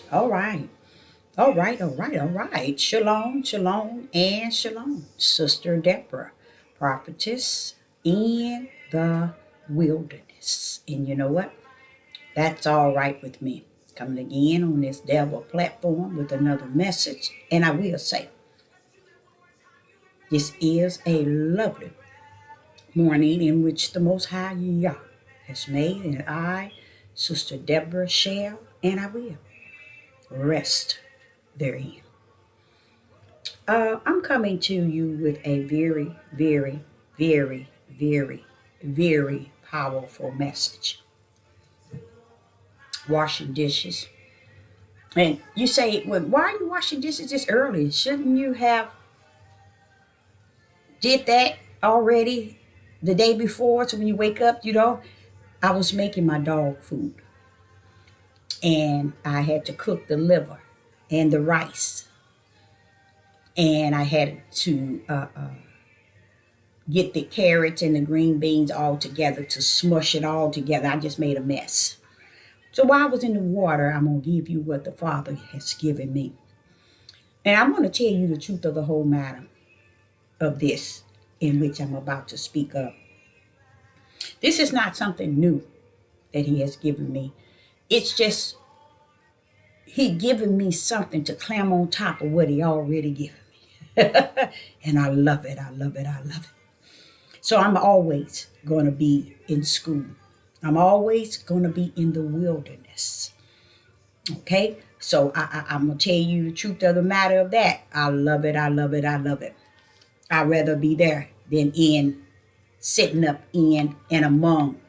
All right. All right, all right, all right. Shalom, shalom, and shalom. Sister Deborah, prophetess in the wilderness. And you know what? That's all right with me. Coming again on this Deborah platform with another message. And I will say, this is a lovely morning in which the Most High Yah has made, and I, Sister Deborah, shall, and I will rest therein. I'm coming to you with a very, very, very, very, very powerful message. Washing dishes. And you say, well, why are you washing dishes this early? Shouldn't you have did that already the day before? So when you wake up, I was making my dog food and I had to cook the liver and the rice. And I had to get the carrots and the green beans all together to smush it all together. I just made a mess. So while I was in the water, I'm going to give you what the Father has given me. And I'm going to tell you the truth of the whole matter of this in which I'm about to speak of. This is not something new that He has given me. It's just He given me something to climb on top of what He already given me. And I love it. I love it. I love it. So I'm always going to be in school. I'm always going to be in the wilderness. Okay? So I'm going to tell you the truth of the matter of that. I love it. I love it. I love it. I'd rather be there than sitting up in and among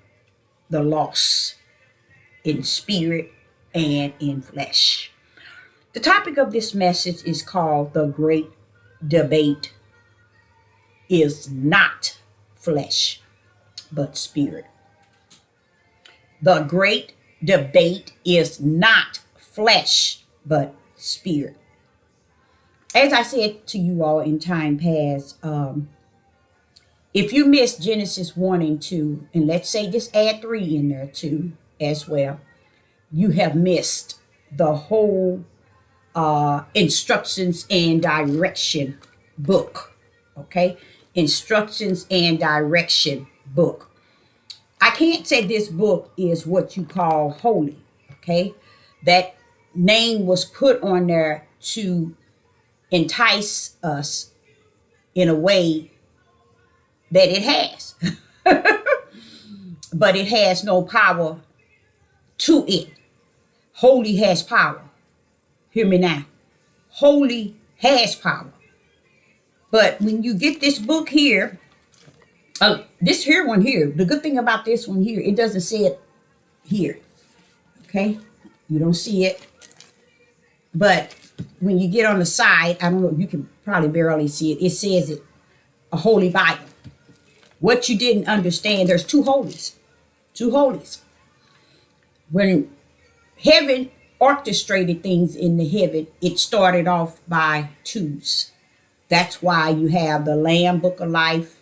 the lost in spirit and in flesh. The topic of this message is called The Great Debate is Not Flesh, but Spirit. The great debate is not flesh, but spirit. As I said to you all in time past, if you missed Genesis 1 and 2, and let's say just add 3 in there too as well, you have missed the whole instructions and direction book. Okay? Instructions and direction book. I can't say this book is what you call holy, okay? That name was put on there to entice us in a way that it has, but it has no power to it. Holy has power. Hear me now. Holy has power. But when you get this book here, this here one here, the good thing about this one here, it doesn't say it here. Okay? You don't see it. But when you get on the side, I don't know, you can probably barely see it. It says it, a holy Bible. What you didn't understand, there's two holies. Two holies. When heaven orchestrated things in the heaven, it started off by twos. That's why you have the Lamb Book of Life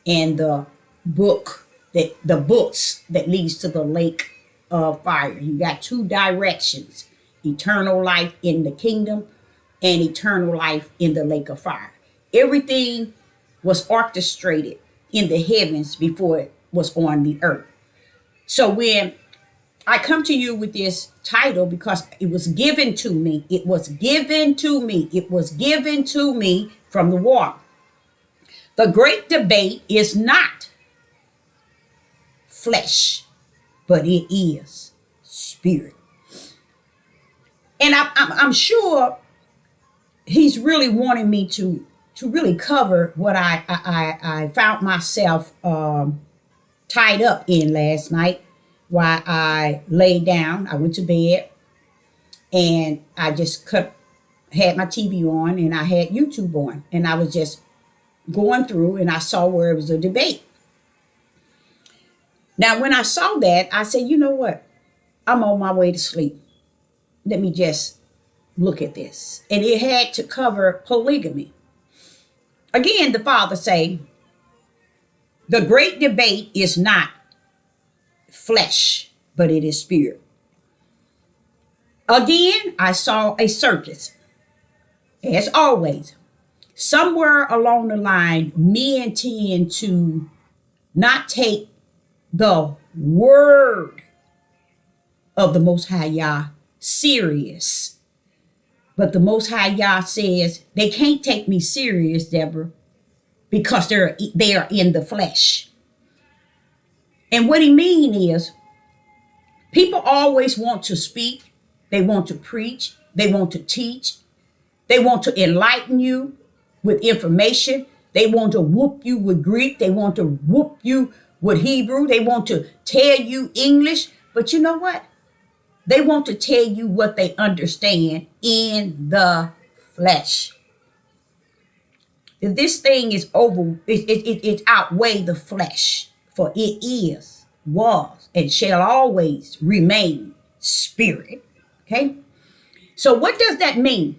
and the books that leads to the lake of fire. You got two directions: eternal life in the kingdom and eternal life in the lake of fire. Everything was orchestrated in the heavens before it was on the earth. So when I come to you with this title, because it was given to me, it was given to me, it was given to me from the water. The great debate is not flesh, but it is spirit. And I'm sure He's really wanting me to really cover what I found myself tied up in last night while I laid down. I went to bed and I just had my TV on and I had YouTube on and I was just going through and I saw where it was a debate. Now, when I saw that, I said, you know what? I'm on my way to sleep. Let me just look at this. And it had to cover polygamy. Again, the Father say, the great debate is not flesh, but it is spirit. Again, I saw a circus. As always, somewhere along the line, men tend to not take the word of the Most High Yah serious. But the Most High Yah says they can't take me serious, Deborah, because they are in the flesh. And what he mean is, people always want to speak, they want to preach, they want to teach, they want to enlighten you with information, they want to whoop you with Greek, they want to whoop you with Hebrew, they want to tell you English, but you know what? They want to tell you what they understand in the flesh. This thing is over, it outweigh the flesh, for it is, was, and shall always remain spirit. Okay? So what does that mean?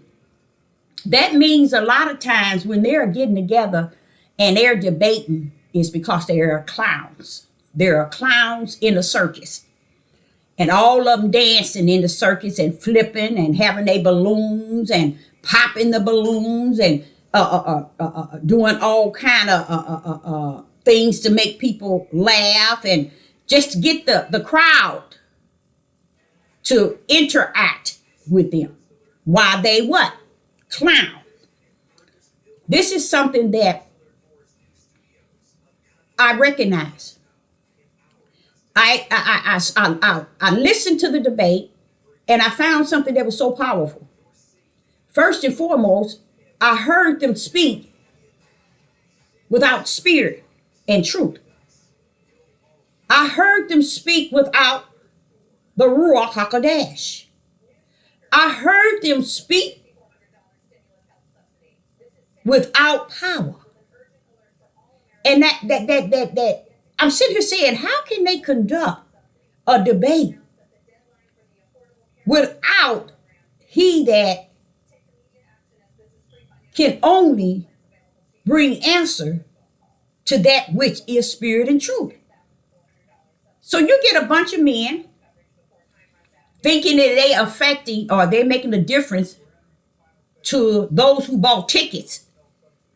That means a lot of times when they're getting together and they're debating, is because they are clowns. There are clowns in a circus. And all of them dancing in the circus and flipping and having their balloons and popping the balloons and doing all kind of things to make people laugh and just to get the crowd to interact with them while they what? Clown. This is something that I recognize. I listened to the debate and I found something that was so powerful. First and foremost, I heard them speak without spirit and truth. I heard them speak without the Ruach HaKodesh. I heard them speak without power. And that I'm sitting here saying, how can they conduct a debate without he that can only bring answer to that which is spirit and truth? So you get a bunch of men thinking that they affecting or they're making a difference to those who bought tickets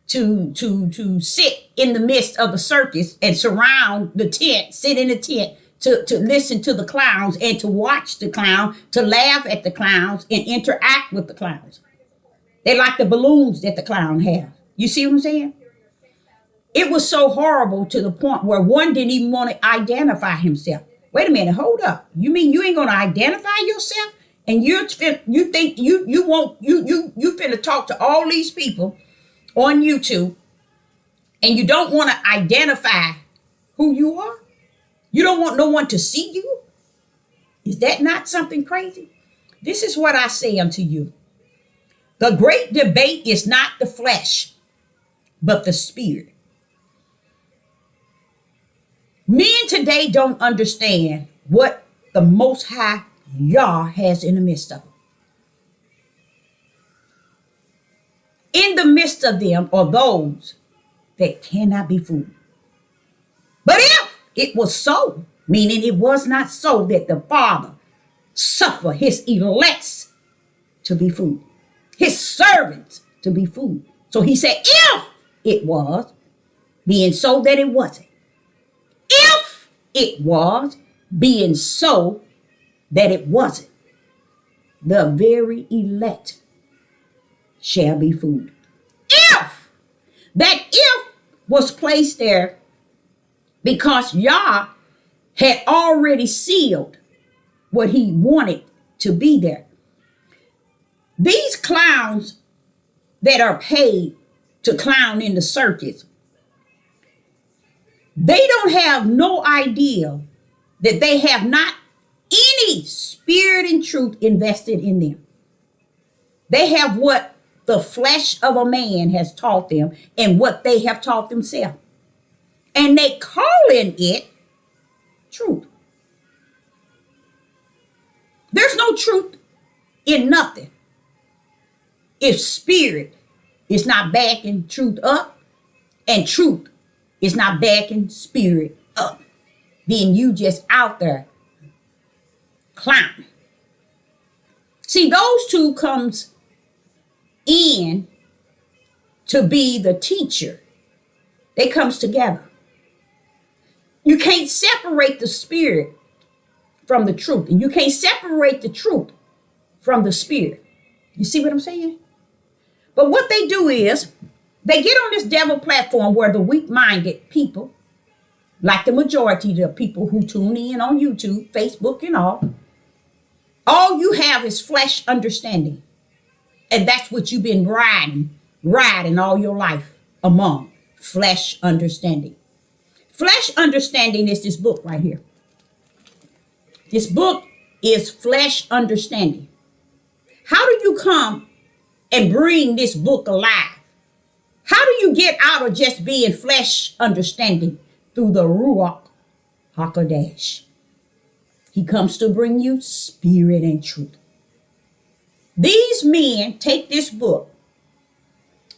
to sit in the midst of the circus and surround the tent, sit in the tent to listen to the clowns and to watch the clown, to laugh at the clowns and interact with the clowns. They like the balloons that the clown have. You see what I'm saying? It was so horrible to the point where one didn't even want to identify himself. Wait a minute, hold up. You mean you ain't gonna identify yourself? And you think you finna talk to all these people on YouTube and you don't want to identify who you are? You don't want no one to see you? Is that not something crazy? This is what I say unto you. The great debate is not the flesh, but the spirit. Men today don't understand what the Most High Yah has in the midst of them. In the midst of them are those that cannot be fooled. But if it was so, meaning it was not so that the Father suffer his elects to be fooled, his servants to be fooled. So he said, if it was, being so that it wasn't. If it was, being so that it wasn't, the very elect shall be fooled. If that if was placed there because Yah had already sealed what he wanted to be there. These clowns that are paid to clown in the circus, they don't have no idea that they have not any spirit and truth invested in them. They have what the flesh of a man has taught them and what they have taught themselves. And they calling it truth. There's no truth in nothing. If spirit is not backing truth up and truth is not backing spirit up, then you just out there clowning. See, those two comes in to be the teacher. They comes together. You can't separate the spirit from the truth, and you can't separate the truth from the spirit. You see what I'm saying? But what they do is they get on this devil platform where the weak-minded people, like the majority of the people who tune in on YouTube, Facebook, and all you have is flesh understanding. And that's what you've been riding all your life among, flesh understanding. Flesh understanding is this book right here. This book is flesh understanding. How do you come and bring this book alive? How do you get out of just being flesh understanding through the Ruach HaKodesh? He comes to bring you spirit and truth. These men take this book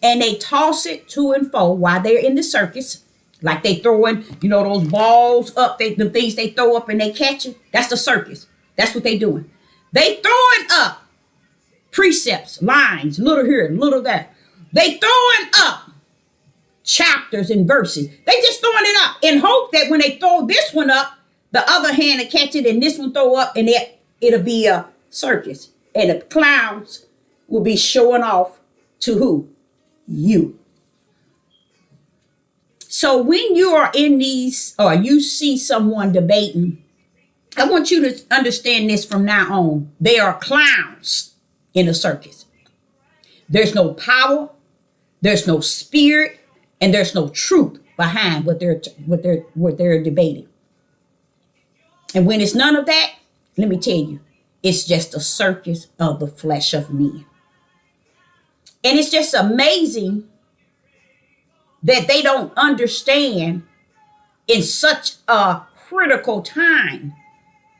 and they toss it to and fro while they're in the circus. Like they throwing, those balls up, the things they throw up and they catch it. That's the circus. That's what they doing. They throwing up precepts, lines, little here, little there. They throwing up chapters and verses. They just throwing it up in hope that when they throw this one up, the other hand will catch it and this one throw up and it'll be a circus. And the clowns will be showing off to who? You. So when you are in these, or you see someone debating, I want you to understand this from now on. They are clowns in a circus. There's no power, there's no spirit, and there's no truth behind what they're debating. And when it's none of that, let me tell you, it's just a circus of the flesh of men. And it's just amazing that they don't understand in such a critical time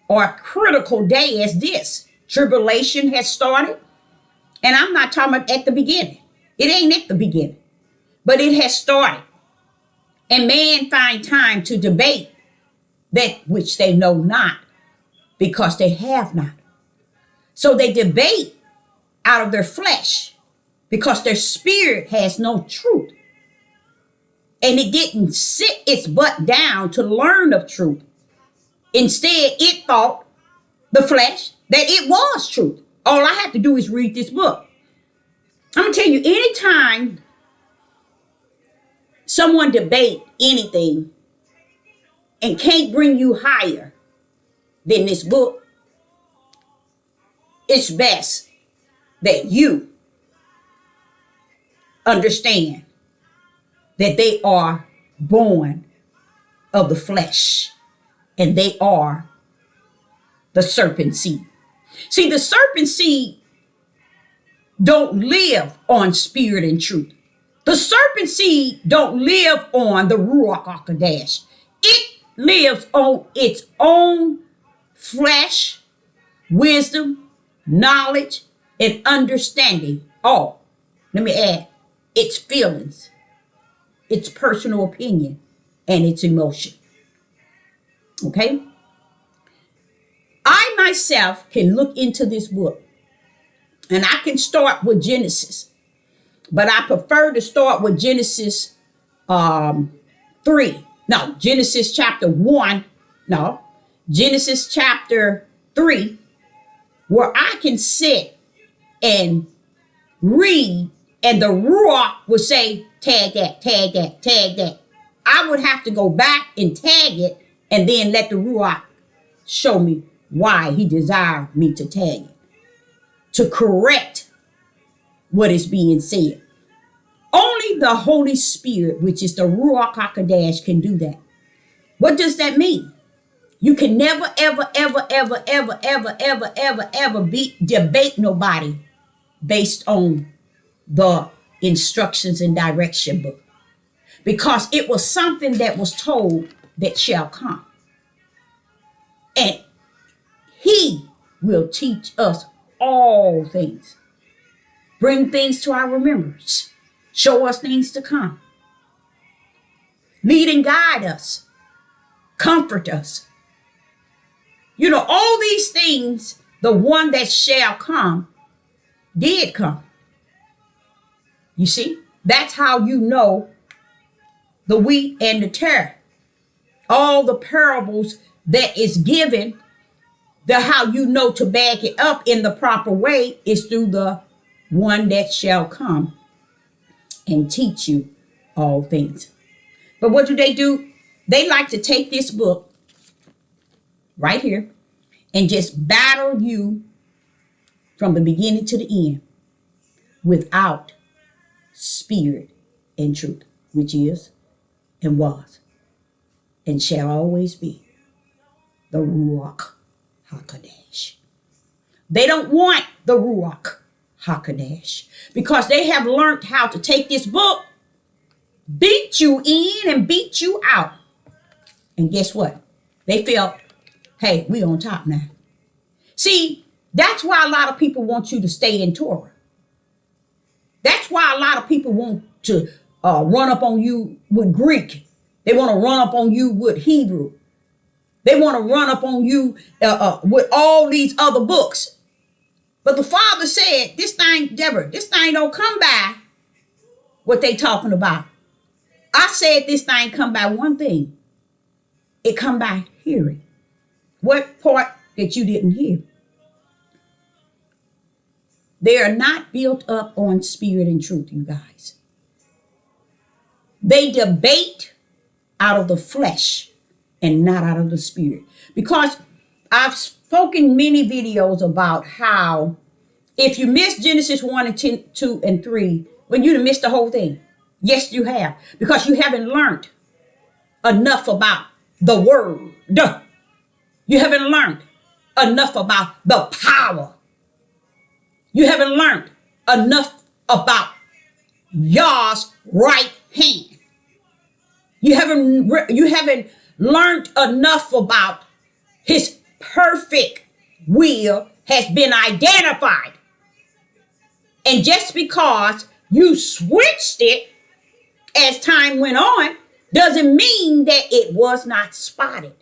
or a critical day as this. Tribulation has started. And I'm not talking about at the beginning. It ain't at the beginning. But it has started. And man find time to debate that which they know not, because they have not. So they debate out of their flesh because their spirit has no truth. And it didn't sit its butt down to learn of truth. Instead, it thought, the flesh, that it was truth. All I have to do is read this book. I'm going to tell you, anytime someone debate anything and can't bring you higher than this book, it's best that you understand that they are born of the flesh and they are the serpent seed. See, the serpent seed don't live on spirit and truth. The serpent seed don't live on the Ruach HaKodesh. It lives on its own flesh, wisdom, knowledge, and understanding. All. Let me add, its feelings, its personal opinion, and its emotion. Okay? I myself can look into this book and I can start with Genesis, but I prefer to start with Genesis 3. No, Genesis chapter 1. No, Genesis chapter 3, where I can sit and read and the Ruach would say, tag that, tag that, tag that. I would have to go back and tag it and then let the Ruach show me why he desired me to tag it, to correct what is being said. Only the Holy Spirit, which is the Ruach HaKodesh, can do that. What does that mean? You can never, ever, ever, ever, ever, ever, ever, ever, ever debate nobody based on the instructions and direction book, because it was something that was told that shall come. And he will teach us all things, bring things to our remembrance, show us things to come, lead and guide us, comfort us. All these things the one that shall come did come. You see, that's how you know the wheat and the tare. All the parables that is given, the how you know to back it up in the proper way is through the one that shall come and teach you all things. But what do? They like to take this book right here and just battle you from the beginning to the end without spirit and truth, which is and was and shall always be the Ruach HaKodesh. They don't want the Ruach HaKodesh because they have learned how to take this book, beat you in and beat you out. And guess what? They felt, hey, we on top now. See, that's why a lot of people want you to stay in Torah. That's why a lot of people want to run up on you with Greek. They want to run up on you with Hebrew. They want to run up on you with all these other books. But the Father said, this thing, Deborah, this thing don't come by what they talking about. I said this thing come by one thing. It come by hearing. What part that you didn't hear? They are not built up on spirit and truth, you guys. They debate out of the flesh and not out of the spirit. Because I've spoken many videos about how if you miss Genesis 1 and 10, 2 and 3, when you'd have missed the whole thing. Yes, you have. Because you haven't learned enough about the word. You haven't learned enough about the power. You haven't learned enough about Yah's right hand. You haven't learned enough about his perfect will has been identified. And just because you switched it as time went on doesn't mean that it was not spotted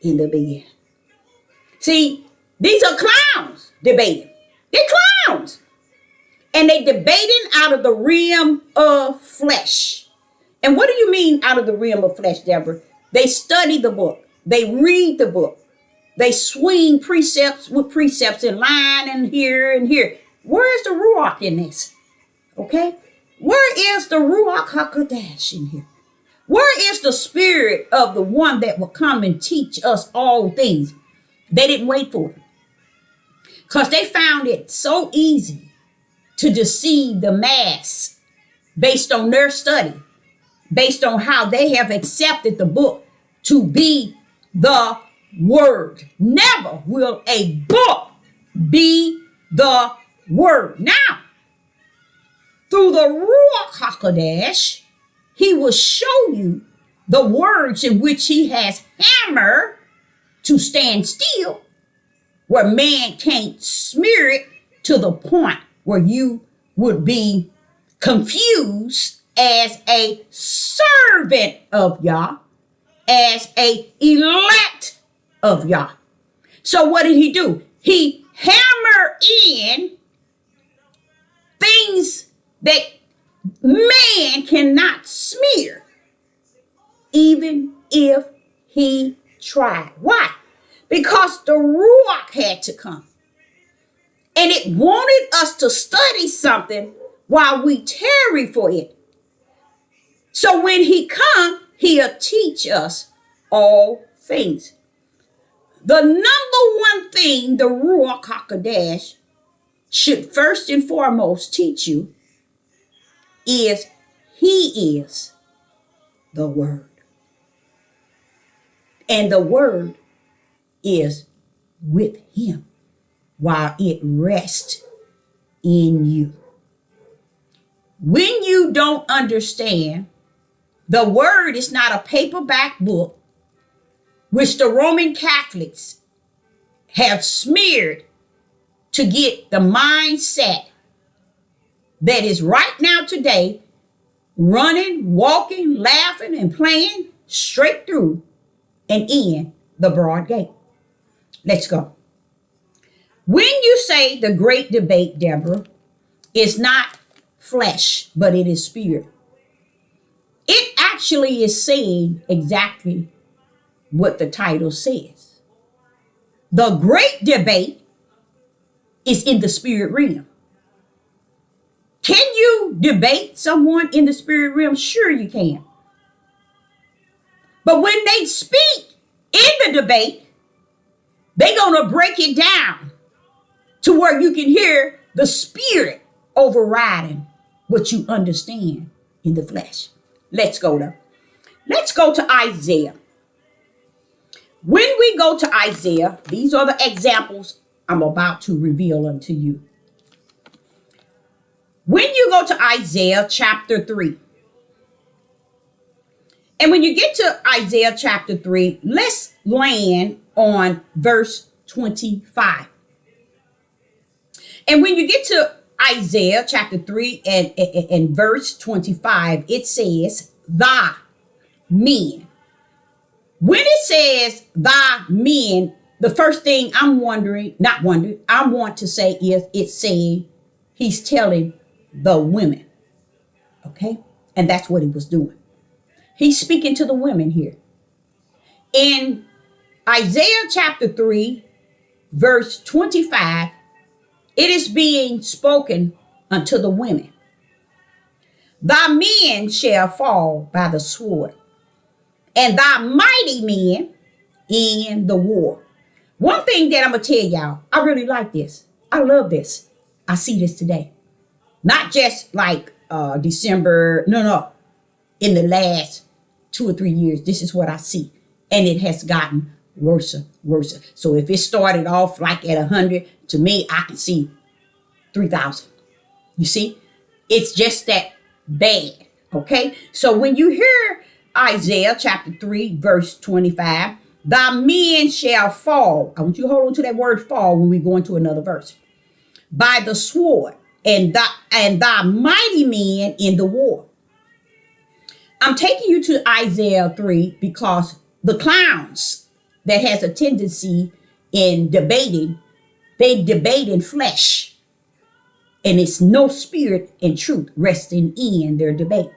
in the beginning. See, these are clowns debating. They're clowns. And they debating out of the realm of flesh. And what do you mean out of the realm of flesh, Deborah? They study the book. They read the book. They swing precepts with precepts in line and here and here. Where is the Ruach in this? Okay? Where is the Ruach HaKodesh in here? Where is the spirit of the one that will come and teach us all things? They didn't wait for it. Because they found it so easy to deceive the mass based on their study, based on how they have accepted the book to be the word. Never will a book be the word. Now, through the Ruach HaKodesh, he will show you the words in which he has hammered to stand still, where man can't smear it to the point where you would be confused as a servant of Yah, as a elect of Yah. So what did he do? He hammered in things that man cannot smear, even if he tried. Why? Because the Ruach had to come. And it wanted us to study something while we tarry for it. So when he come, he'll teach us all things. The number one thing the Ruach HaKodesh should first and foremost teach you is he is the word. And the word is with him while it rests in you. When you don't understand, the word is not a paperback book which the Roman Catholics have smeared to get the mindset that is right now today running, walking, laughing, and playing straight through and in the broad gate. Let's go. When you say the great debate, Deborah, is not flesh, but it is spirit, it actually is saying exactly what the title says. The great debate is in the spirit realm. Can you debate someone in the spirit realm? Sure, you can. But when they speak in the debate, they're going to break it down to where you can hear the spirit overriding what you understand in the flesh. Let's go there. Let's go to Isaiah. When we go to Isaiah, these are the examples I'm about to reveal unto you. When you go to Isaiah chapter 3, and when you get to Isaiah chapter 3, let's land on verse 25. And when you get to Isaiah chapter 3 and verse 25, it says, thy men. When it says thy men, the first thing I want to say is it's saying he's telling the women. Okay? And that's what he was doing. He's speaking to the women here. In Isaiah chapter 3, verse 25, it is being spoken unto the women. Thy men shall fall by the sword, and thy mighty men in the war. One thing that I'm going to tell y'all, I really like this. I love this. I see this today. Not just like December, no. In the last 2 or 3 years, this is what I see. And it has gotten worse. So if it started off like at 100, to me, I can see 3,000. You see? It's just that bad. Okay? So when you hear Isaiah chapter 3, verse 25, thy men shall fall. I want you to hold on to that word fall when we go into another verse. By the sword, and thy mighty men in the war. I'm taking you to Isaiah 3 because the clowns that has a tendency in debating, they debate in flesh. And it's no spirit and truth resting in their debate.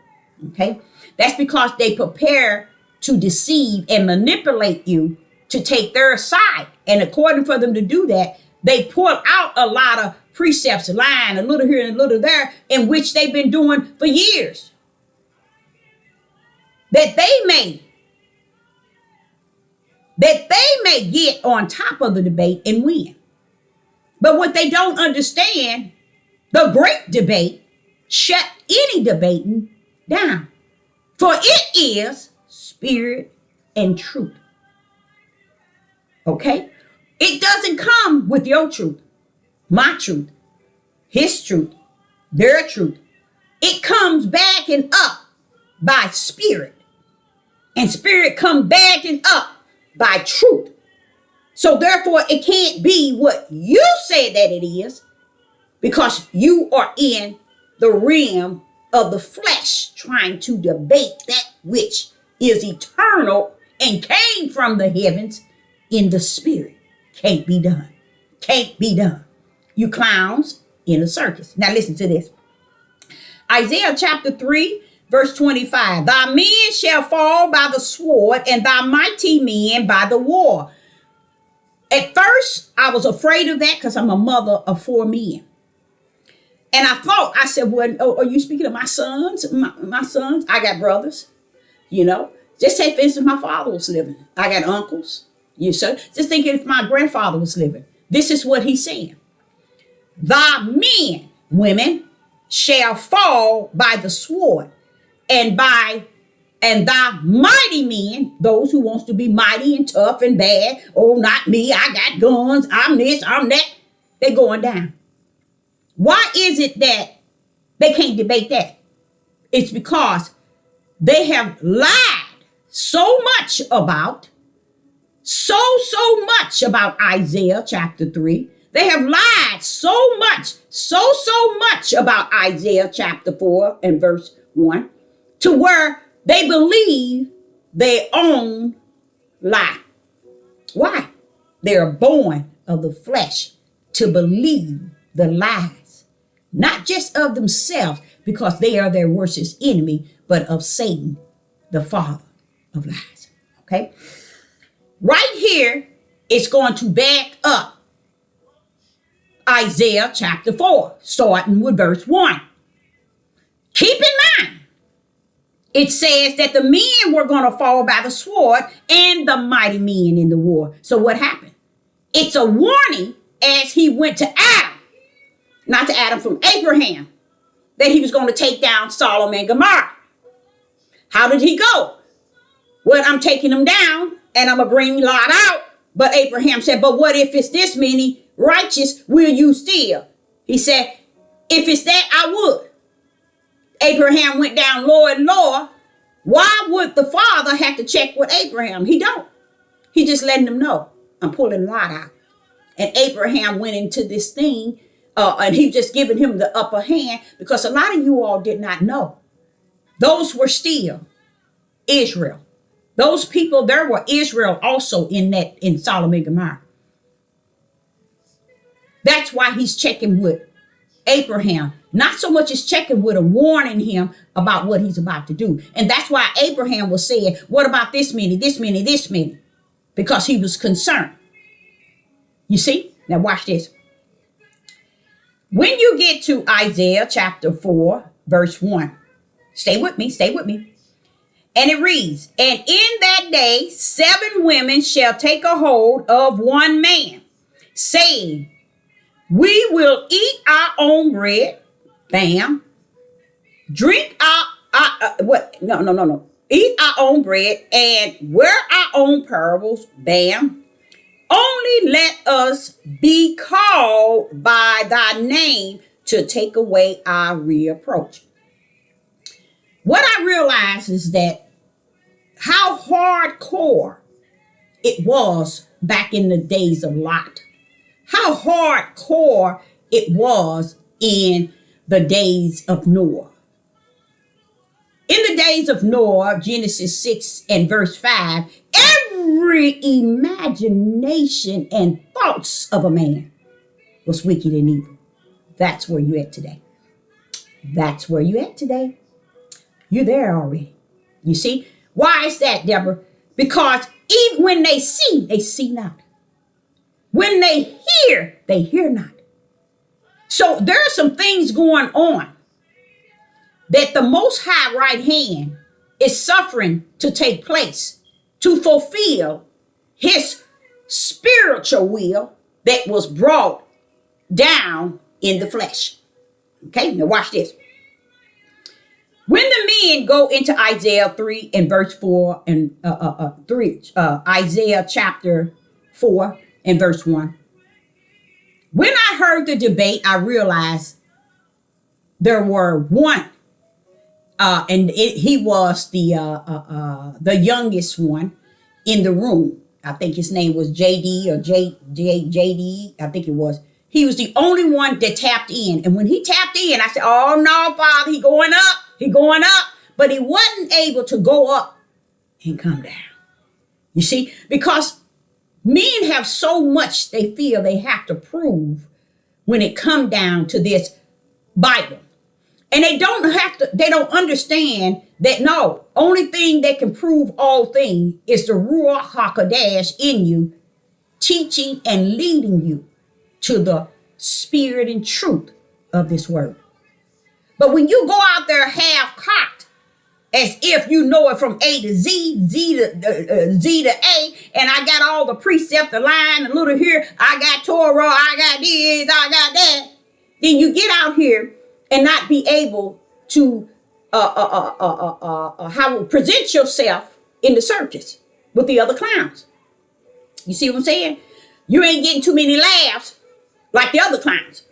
Okay? That's because they prepare to deceive and manipulate you to take their side. And according for them to do that, they pull out a lot of precepts, lying a little here and a little there, in which they've been doing for years. That they may get on top of the debate and win. But what they don't understand, the great debate shut any debating down. For it is spirit and truth. Okay? It doesn't come with your truth, my truth, his truth, their truth. It comes backing up by spirit. And spirit come backing up by truth. So therefore, it can't be what you say that it is, because you are in the realm of the flesh trying to debate that which is eternal and came from the heavens in the spirit. Can't be done. Can't be done. You clowns in a circus. Now listen to this. Isaiah chapter 3, verse 25. Thy men shall fall by the sword, and thy mighty men by the war. At first, I was afraid of that because I'm a mother of 4 men. And I said, well, are you speaking of my sons? My sons? I got brothers, Just say, for instance, my father was living. I got uncles. Just thinking if my grandfather was living. This is what he's saying. Thy men, women, shall fall by the sword, and thy mighty men, those who wants to be mighty and tough and bad, oh, not me, I got guns, I'm this, I'm that, they're going down. Why is it that they can't debate that? It's because they have lied so much about Isaiah chapter 3. They have lied so much about Isaiah chapter 4 and verse 1 to where they believe their own lie. Why? They're born of the flesh to believe the lies, not just of themselves, because they are their worst enemy, but of Satan, the father of lies. Okay? Right here, it's going to back up Isaiah chapter 4, starting with verse 1. Keep in mind, it says that the men were going to fall by the sword and the mighty men in the war. So what happened? It's a warning as he went to Adam, not to Adam, from Abraham, that he was going to take down Sodom and Gomorrah. How did he go? Well, I'm taking them down and I'm going to bring Lot out. But Abraham said, but what if it's this many righteous, will you still? He said, if it's that, I would. Abraham went down lower and lower. Why would the father have to check with Abraham? He don't. He just letting them know, I'm pulling Lot out. And Abraham went into this thing, and he just giving him the upper hand, because a lot of you all did not know. Those were still Israel. Those people, there were Israel also in Sodom and Gomorrah. That's why he's checking with Abraham. Not so much as checking with him, warning him about what he's about to do. And that's why Abraham was saying, what about this many, this many, this many? Because he was concerned. You see? Now watch this. When you get to Isaiah chapter 4, verse 1, stay with me, stay with me. And it reads, and in that day, 7 women shall take a hold of one man, saying, we will eat our own bread, bam, drink eat our own bread and wear our own parables, bam. Only let us be called by thy name to take away our reproach. What I realize is that how hardcore it was back in the days of Lot. How hardcore it was in the days of Noah. In the days of Noah, Genesis 6 and verse 5, every imagination and thoughts of a man was wicked and evil. That's where you at today. That's where you at today. You're there already. You see? Why is that, Deborah? Because even when they see not. When they hear not. So there are some things going on that the Most High right hand is suffering to take place to fulfill his spiritual will that was brought down in the flesh. Okay, now watch this. When the men go into Isaiah 3 and verse 4 and Isaiah chapter 4 and verse 1. When I heard the debate, I realized there were one, he was the youngest one in the room. I think his name was JD or JD. I think it was. He was the only one that tapped in. And when he tapped in, I said, oh no, Father, he going up. He going up. But he wasn't able to go up and come down. You see, because men have so much they feel they have to prove when it come down to this Bible. And they don't understand that no, only thing that can prove all things is the Ruach HaKodesh in you, teaching and leading you to the spirit and truth of this word. But when you go out there half-cocked, as if you know it from A to Z, Z to A, and I got all the precept, the line, a little here, I got Torah, I got this, I got that, then you get out here and not be able to present yourself in the circus with the other clowns. You see what I'm saying? You ain't getting too many laughs like the other clowns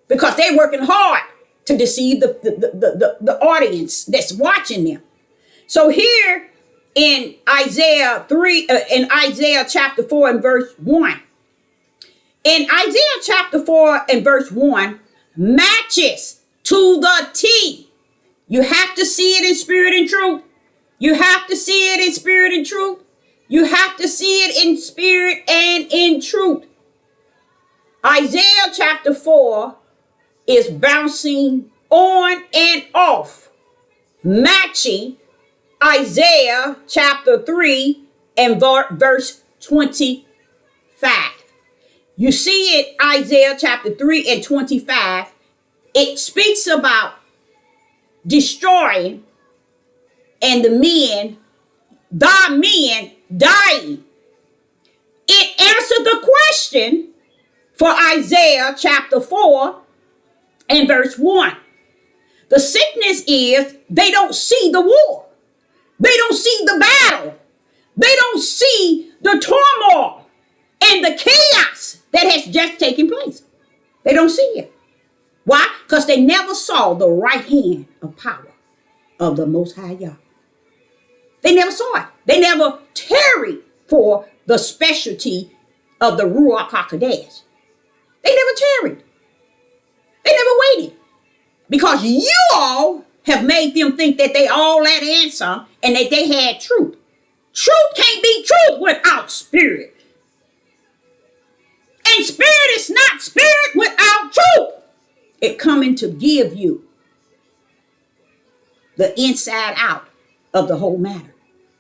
because they're working hard to deceive the audience that's watching them. So here in Isaiah 3, in Isaiah chapter 4 and verse 1, in Isaiah chapter 4 and verse 1 matches to the T. You have to see it in spirit and truth. You have to see it in spirit and truth. You have to see it in spirit and in truth. Isaiah chapter 4 is bouncing on and off, matching Isaiah chapter 3 and verse 25. You see it, Isaiah chapter 3 and 25. It speaks about destroying and thy men dying. It answered the question for Isaiah chapter 4 and verse 1. The sickness is they don't see the war. They don't see the battle. They don't see the turmoil and the chaos that has just taken place. They don't see it. Why? Because they never saw the right hand of power of the Most High Yah. They never saw it. They never tarried for the specialty of the Ruach HaKodesh. They never tarried. They never waited. Because you all have made them think that they all that answer and that they had truth. Truth can't be truth without spirit. And spirit is not spirit without truth. It coming to give you the inside out of the whole matter.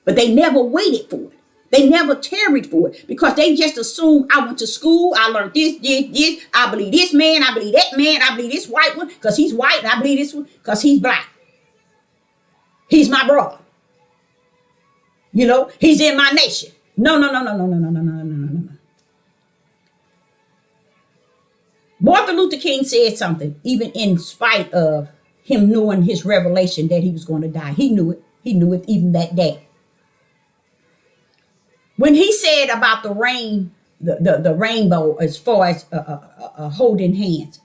But they never waited for it. They never tarried for it because they just assumed I went to school, I learned this, I believe this man, I believe that man, I believe this white one because he's white, and I believe this one because he's black. He's my brother. You know, he's in my nation. No. Martin Luther King said something, even in spite of him knowing his revelation that he was going to die. He knew it. He knew it even that day. When he said about the rainbow as far as holding hands,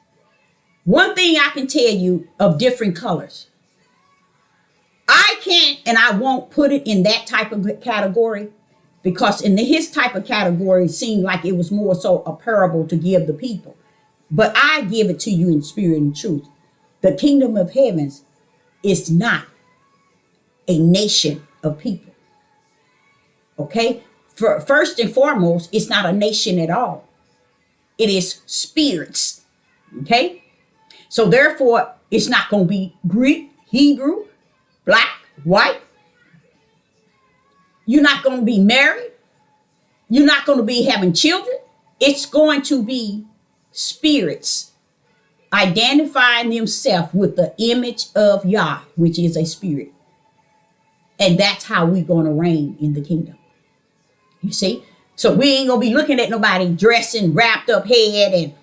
one thing I can tell you of different colors, I can't and I won't put it in that type of category because in his type of category it seemed like it was more so a parable to give the people. But I give it to you in spirit and truth. The kingdom of heavens is not a nation of people. Okay? First and foremost, it's not a nation at all. It is spirits. Okay? So therefore, it's not going to be Greek, Hebrew, black, white. You're not going to be married. You're not going to be having children. It's going to be spirits identifying themselves with the image of Yah, which is a spirit. And that's how we're going to reign in the kingdom. You see? So we ain't going to be looking at nobody dressing wrapped up head and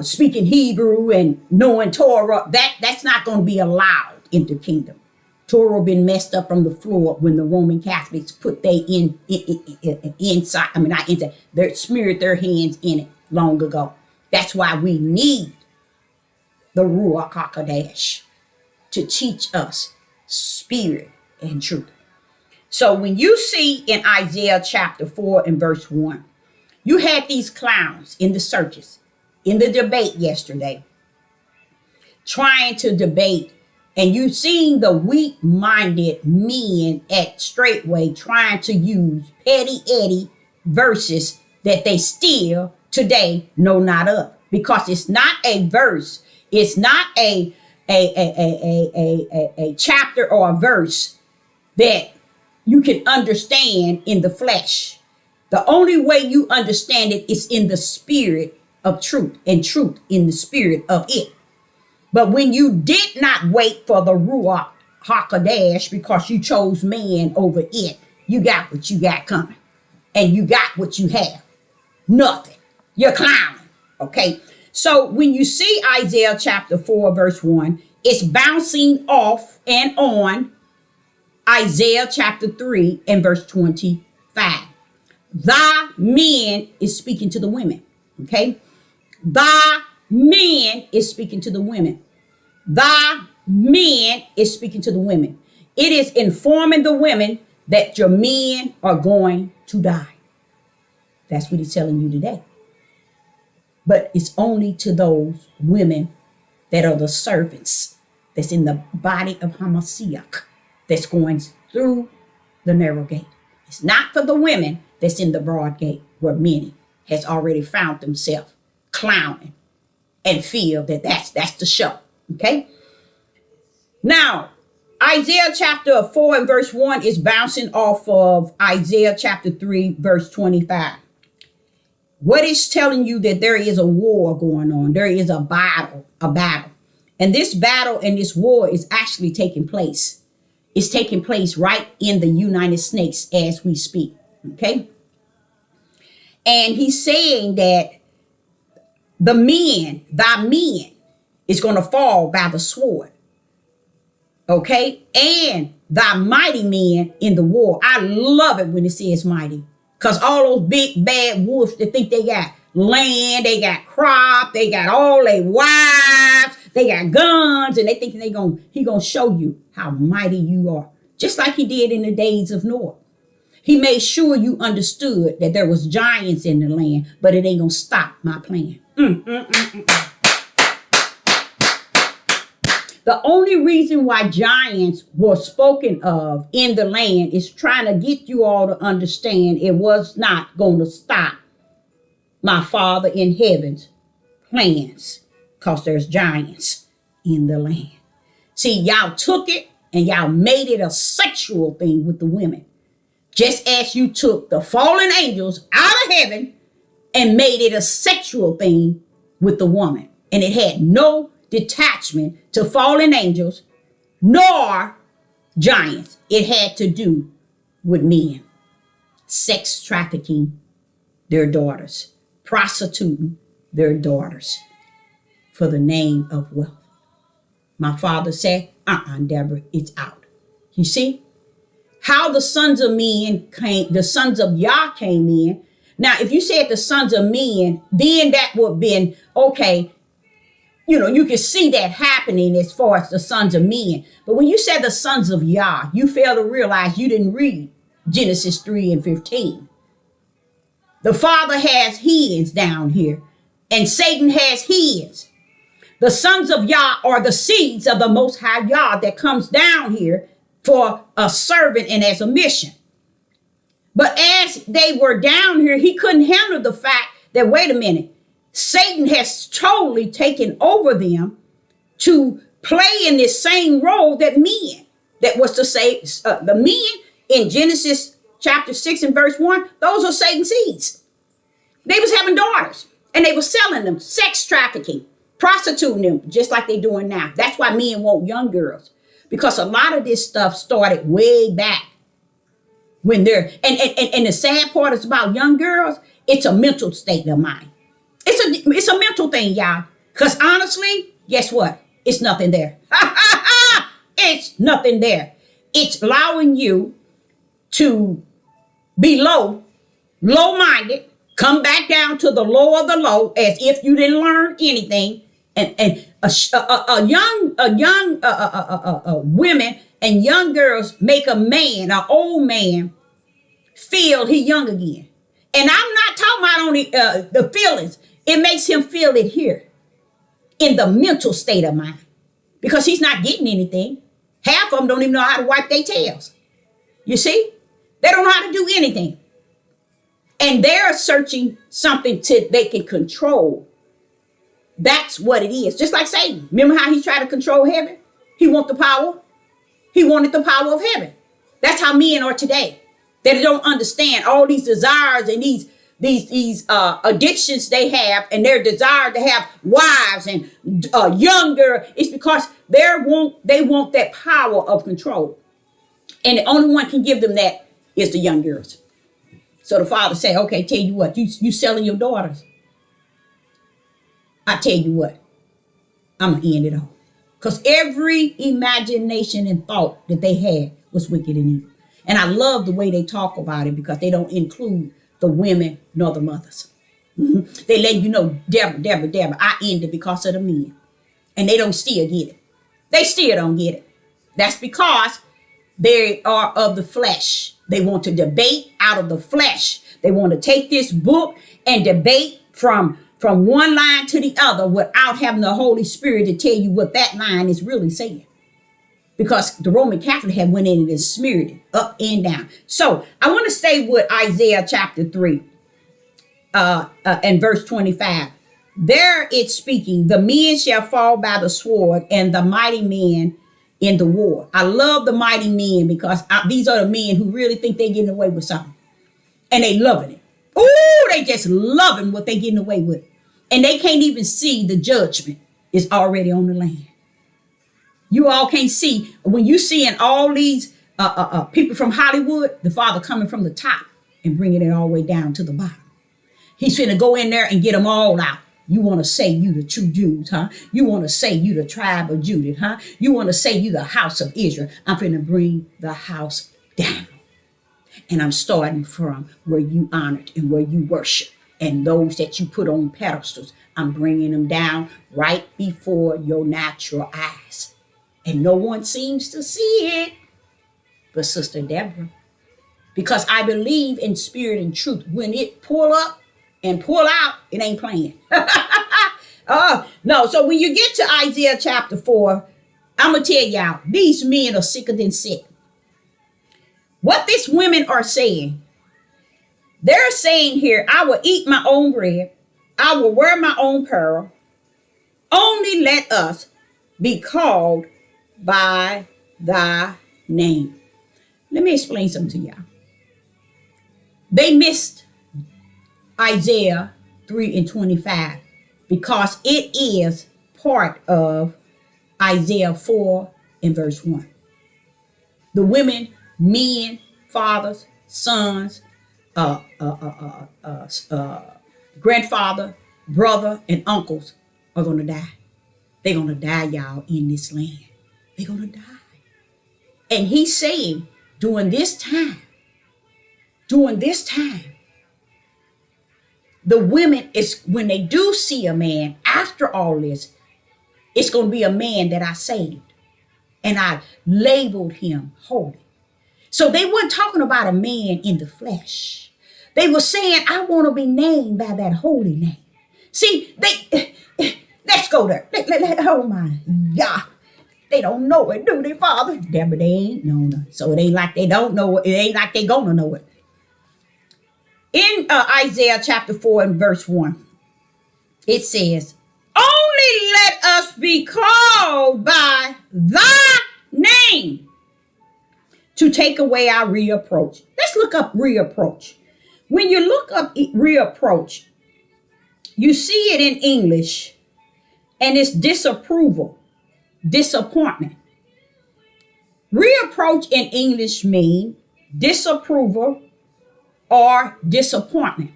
speaking Hebrew and knowing Torah. That's not going to be allowed in the kingdom. Torah been messed up from the floor when the Roman Catholics put inside. I mean, not inside. They smeared their hands in it long ago. That's why we need the Ruach HaKodesh to teach us spirit and truth. So when you see in Isaiah chapter 4 and verse 1, you had these clowns in the circus, in the debate yesterday, trying to debate, and you seen the weak-minded men at Straightway trying to use petty Eddie verses that they still today know not of, because it's not a verse, it's not a chapter or a verse that you can understand in the flesh. The only way you understand it is in the spirit of truth, and truth in the spirit of it. But when you did not wait for the Ruach HaKodesh because you chose man over it, you got what you got coming. And you got what you have. Nothing. You're clowning. Okay? So when you see Isaiah chapter 4 verse 1, it's bouncing off and on Isaiah chapter 3 and verse 25. Thy men is speaking to the women. Okay? Thy men is speaking to the women. Thy men is speaking to the women. It is informing the women that your men are going to die. That's what he's telling you today. But it's only to those women that are the servants that's in the body of Hamashiach that's going through the narrow gate. It's not for the women that's in the broad gate where many has already found themselves clowning and feel that that's the show. Okay. Now, Isaiah chapter 4 and verse 1 is bouncing off of Isaiah chapter 3, verse 25. What is telling you that there is a war going on? There is a battle. And this battle and this war is actually taking place. It's taking place right in the United States as we speak. Okay. And he's saying that thy men, is going to fall by the sword. Okay. And thy mighty men in the war. I love it when it says mighty. Because all those big bad wolves that think they got land, they got crop, they got all their wives, they got guns, and they think he gonna show you how mighty you are. Just like he did in the days of Noah. He made sure you understood that there was giants in the land, but it ain't gonna stop my plan. The only reason why giants were spoken of in the land is trying to get you all to understand it was not going to stop my Father in heaven's plans, because there's giants in the land. See, y'all took it and y'all made it a sexual thing with the women, just as you took the fallen angels out of heaven and made it a sexual thing with the woman. And it had no detachment to fallen angels nor giants. It had to do with men, sex trafficking their daughters, prostituting their daughters for the name of wealth. My father said, Deborah, it's out. You see how the sons of men came, the sons of Yah came in. Now, if you said the sons of men, then that would have been okay. You know, you can see that happening as far as the sons of men. But when you said the sons of Yah, you fail to realize you didn't read Genesis 3 and 15. The Father has his down here, and Satan has his. The sons of Yah are the seeds of the Most High Yah that comes down here for a servant and as a mission. But as they were down here, he couldn't handle the fact that, wait a minute, Satan has totally taken over them to play in this same role that men, that was to say, the men in Genesis chapter 6 and verse 1, those are Satan's seeds. They was having daughters and they were selling them, sex trafficking, prostituting them, just like they're doing now. That's why men want young girls, because a lot of this stuff started way back when they're, and the sad part is about young girls, it's a mental state of mind. It's a mental thing, y'all. Because honestly, guess what? It's nothing there. It's nothing there. It's allowing you to be low-minded, come back down to the low of the low as if you didn't learn anything. And young women and young girls make a man, an old man, feel he young again. And I'm not talking about only the feelings. It makes him feel it here in the mental state of mind, because he's not getting anything. Half of them don't even know how to wipe their tails. You see, they don't know how to do anything. And they're searching something they can control. That's what it is. Just like Satan. Remember how he tried to control heaven? He wanted the power. He wanted the power of heaven. That's how men are today. They don't understand all these desires and these addictions they have, and their desire to have wives and younger. It's because they want that power of control. And the only one can give them that is the young girls. So the father said, okay, tell you what, you selling your daughters. I tell you what, I'm going to end it all. Because every imagination and thought that they had was wicked and evil. And I love the way they talk about it, because they don't include the women nor the mothers. Mm-hmm. They let you know, Deborah, I ended because of the men. And they don't still get it. They still don't get it. That's because they are of the flesh. They want to debate out of the flesh. They want to take this book and debate from one line to the other without having the Holy Spirit to tell you what that line is really saying. Because the Roman Catholic had went in and smeared it up and down. So I want to stay with Isaiah chapter 3 and verse 25. There it's speaking, the men shall fall by the sword and the mighty men in the war. I love the mighty men because these are the men who really think they're getting away with something. And they loving it. Ooh, they just loving what they getting away with. And they can't even see the judgment is already on the land. You all can't see when you seeing all these people from Hollywood, the Father coming from the top and bringing it all the way down to the bottom. He's finna go in there and get them all out. You want to say you the true Jews, huh? You want to say you the tribe of Judah, huh? You want to say you the house of Israel. I'm finna bring the house down. And I'm starting from where you honored and where you worship. And those that you put on pedestals, I'm bringing them down right before your natural eyes. And no one seems to see it but Sister Deborah. Because I believe in spirit and truth. When it pull up and pull out, it ain't playing. No, so when you get to Isaiah chapter 4, I'm going to tell y'all, these men are sicker than sick. What these women are saying, they're saying here, I will eat my own bread. I will wear my own pearl. Only let us be called by thy name. Let me explain something to y'all. They missed Isaiah 3:25 because it is part of Isaiah 4 and verse 1. The women, men, fathers, sons, grandfather, brother, and uncles are going to die. They're going to die, y'all, in this land. They're going to die. And he's saying during this time, the women, is when they do see a man after all this, it's going to be a man that I saved. And I labeled him holy. So they weren't talking about a man in the flesh. They were saying, I want to be named by that holy name. See, let's go there. Oh my God. They don't know it, do they, Father? Deborah, they ain't known it. So it ain't like they don't know it. It ain't like they gonna know it. In Isaiah chapter 4 and verse 1, it says, only let us be called by thy name to take away our reapproach. Let's look up reapproach. When you look up reapproach, you see it in English, and it's disapproval, disappointment. Reapproach in English mean disapproval or disappointment.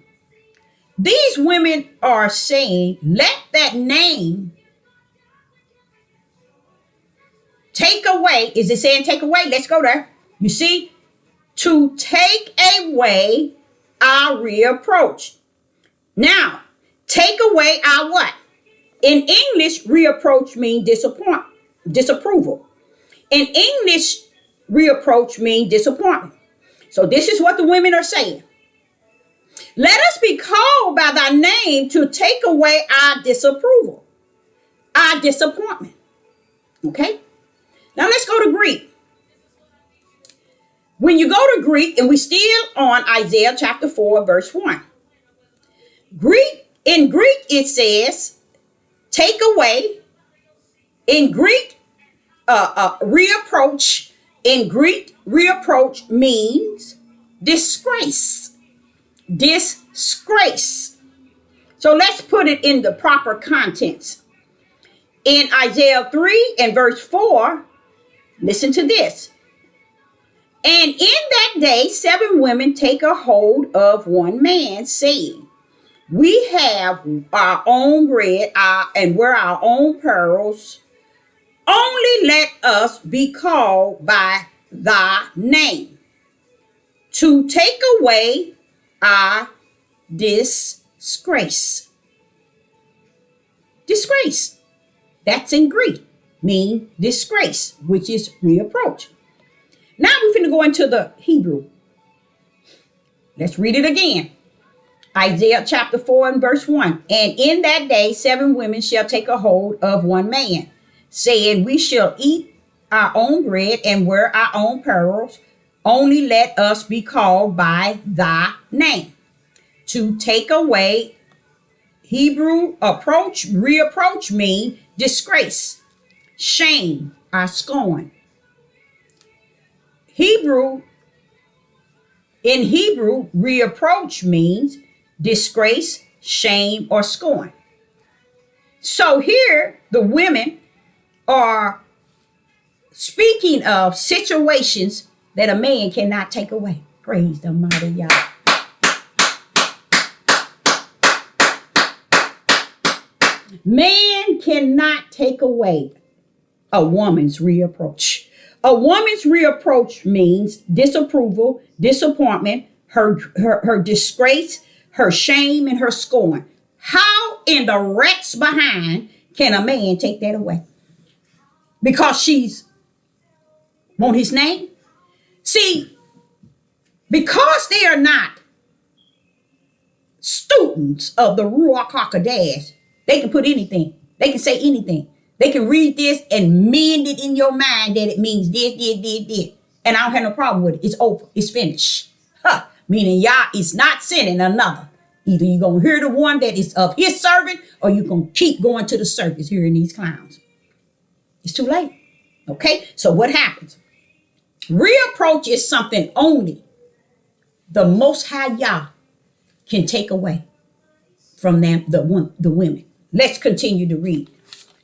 These women are saying, let that name take away. Is it saying take away? Let's go there. You see, to take away our reapproach. Now, take away our what? In English, reapproach means disapproval. In English, reapproach means disappointment. So this is what the women are saying. Let us be called by thy name to take away our disapproval, our disappointment. Okay? Now let's go to Greek. When you go to Greek, and we still on Isaiah chapter 4, verse 1. In Greek, it says, take away. In Greek, reapproach. In Greek, reapproach means disgrace. Disgrace. So let's put it in the proper contents. In Isaiah 3 and verse 4, listen to this. And in that day, 7 women take a hold of one man, saying, we have our own bread and wear our own pearls. Only let us be called by thy name to take away our disgrace. Disgrace. That's in Greek. Mean disgrace, which is reapproach. Now we're going to go into the Hebrew. Let's read it again. Isaiah chapter 4 and verse 1. And in that day, 7 women shall take a hold of one man, saying, we shall eat our own bread and wear our own pearls. Only let us be called by thy name to take away Hebrew approach, reapproach mean disgrace, shame, or scorn. Hebrew, in Hebrew, reapproach means disgrace, shame, or scorn. So here, the women are speaking of situations that a man cannot take away. Praise the mighty Yah. Man cannot take away a woman's reapproach. A woman's reapproach means disapproval, disappointment, her disgrace, her shame, and her scorn. How in the rats behind can a man take that away? Because she's want his name? See, because they are not students of the Ruach HaKodesh, they can put anything. They can say anything. They can read this and mend it in your mind that it means this. And I don't have no problem with it. It's over. It's finished. Huh. Meaning Yah is not sending another. Either you're going to hear the one that is of his servant or you're going to keep going to the circus hearing these clowns. It's too late. Okay? So what happens? Reapproach is something only the Most High Yah can take away from them, the women. Let's continue to read.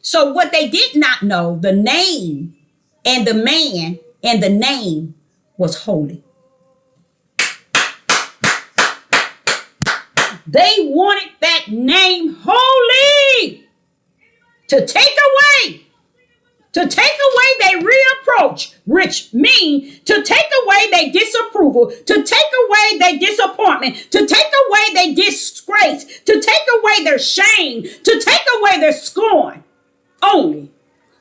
So what they did not know, the name and the man and the name was holy. They wanted that name holy to take away their reapproach, which mean to take away their disapproval, to take away their disappointment, to take away their disgrace, to take away their shame, to take away their scorn. Only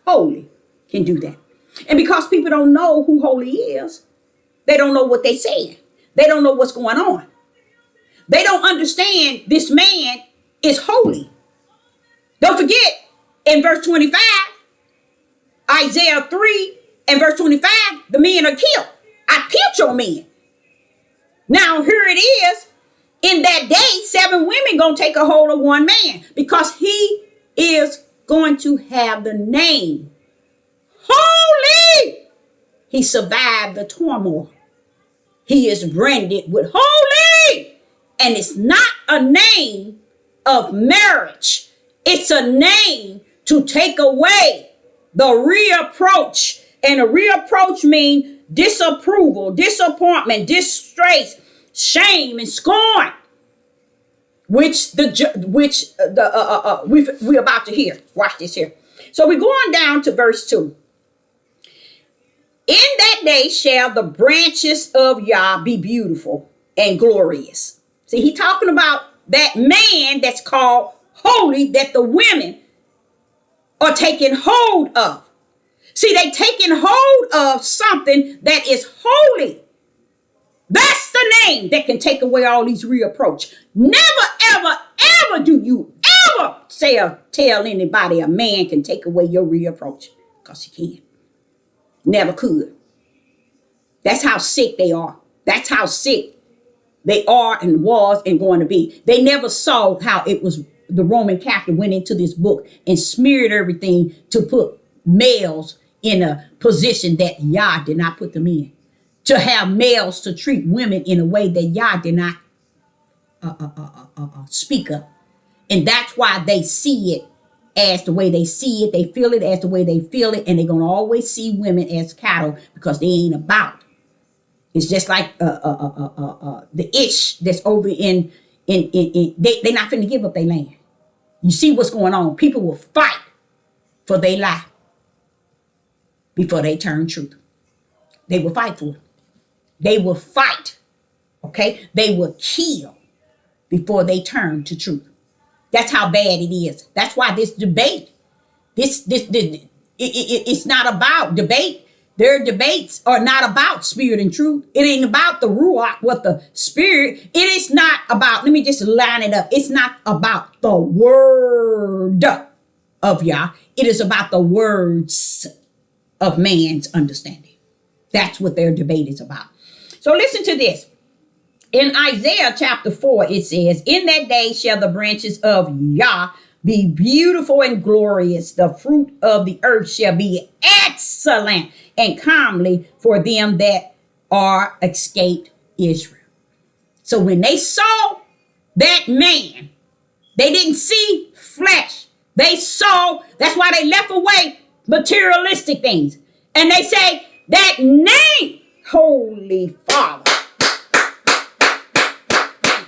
holy can do that. And because people don't know who holy is, they don't know what they said. They don't know what's going on. They don't understand this man is holy. Don't forget, in verse 25, Isaiah 3 and verse 25, the men are killed. I killed your men. Now here it is. In that day, 7 women going to take a hold of one man because he is going to have the name holy. He survived the turmoil. He is branded with holy. And it's not a name of marriage. It's a name to take away the reapproach. And a reapproach means disapproval, disappointment, distress, shame, and scorn, which we're about to hear. Watch this here. So we're going down to verse 2. In that day shall the branches of Yah be beautiful and glorious. See, he talking about that man that's called holy that the women are taking hold of. See, they taking hold of something that is holy. That's the name that can take away all these reapproach. Never, ever, ever do you ever say or tell anybody a man can take away your reapproach. Because he can. Never could. That's how sick they are. That's how sick they are and was and going to be. They never saw how it was. The Roman Catholic went into this book and smeared everything to put males in a position that Yah did not put them in. To have males to treat women in a way that Yah did not speak of. And that's why they see it as the way they see it. They feel it as the way they feel it. And they're going to always see women as cattle because they ain't about. It's just like the ish that's over in they're not finna give up their land. You see what's going on. People will fight for their life before they turn truth. They will fight for it. They will fight. Okay? They will kill before they turn to truth. That's how bad it is. That's why this debate, it's not about debate. Their debates are not about spirit and truth. It ain't about the Ruach, what the spirit. It is not about, let me just line it up. It's not about the word of Yah. It is about the words of man's understanding. That's what their debate is about. So listen to this. In Isaiah chapter 4, it says, in that day shall the branches of Yah be beautiful and glorious. The fruit of the earth shall be excellent and comely for them that are escaped Israel. So when they saw that man, they didn't see flesh. They saw, that's why they left away materialistic things. And they say, that name, Holy Father.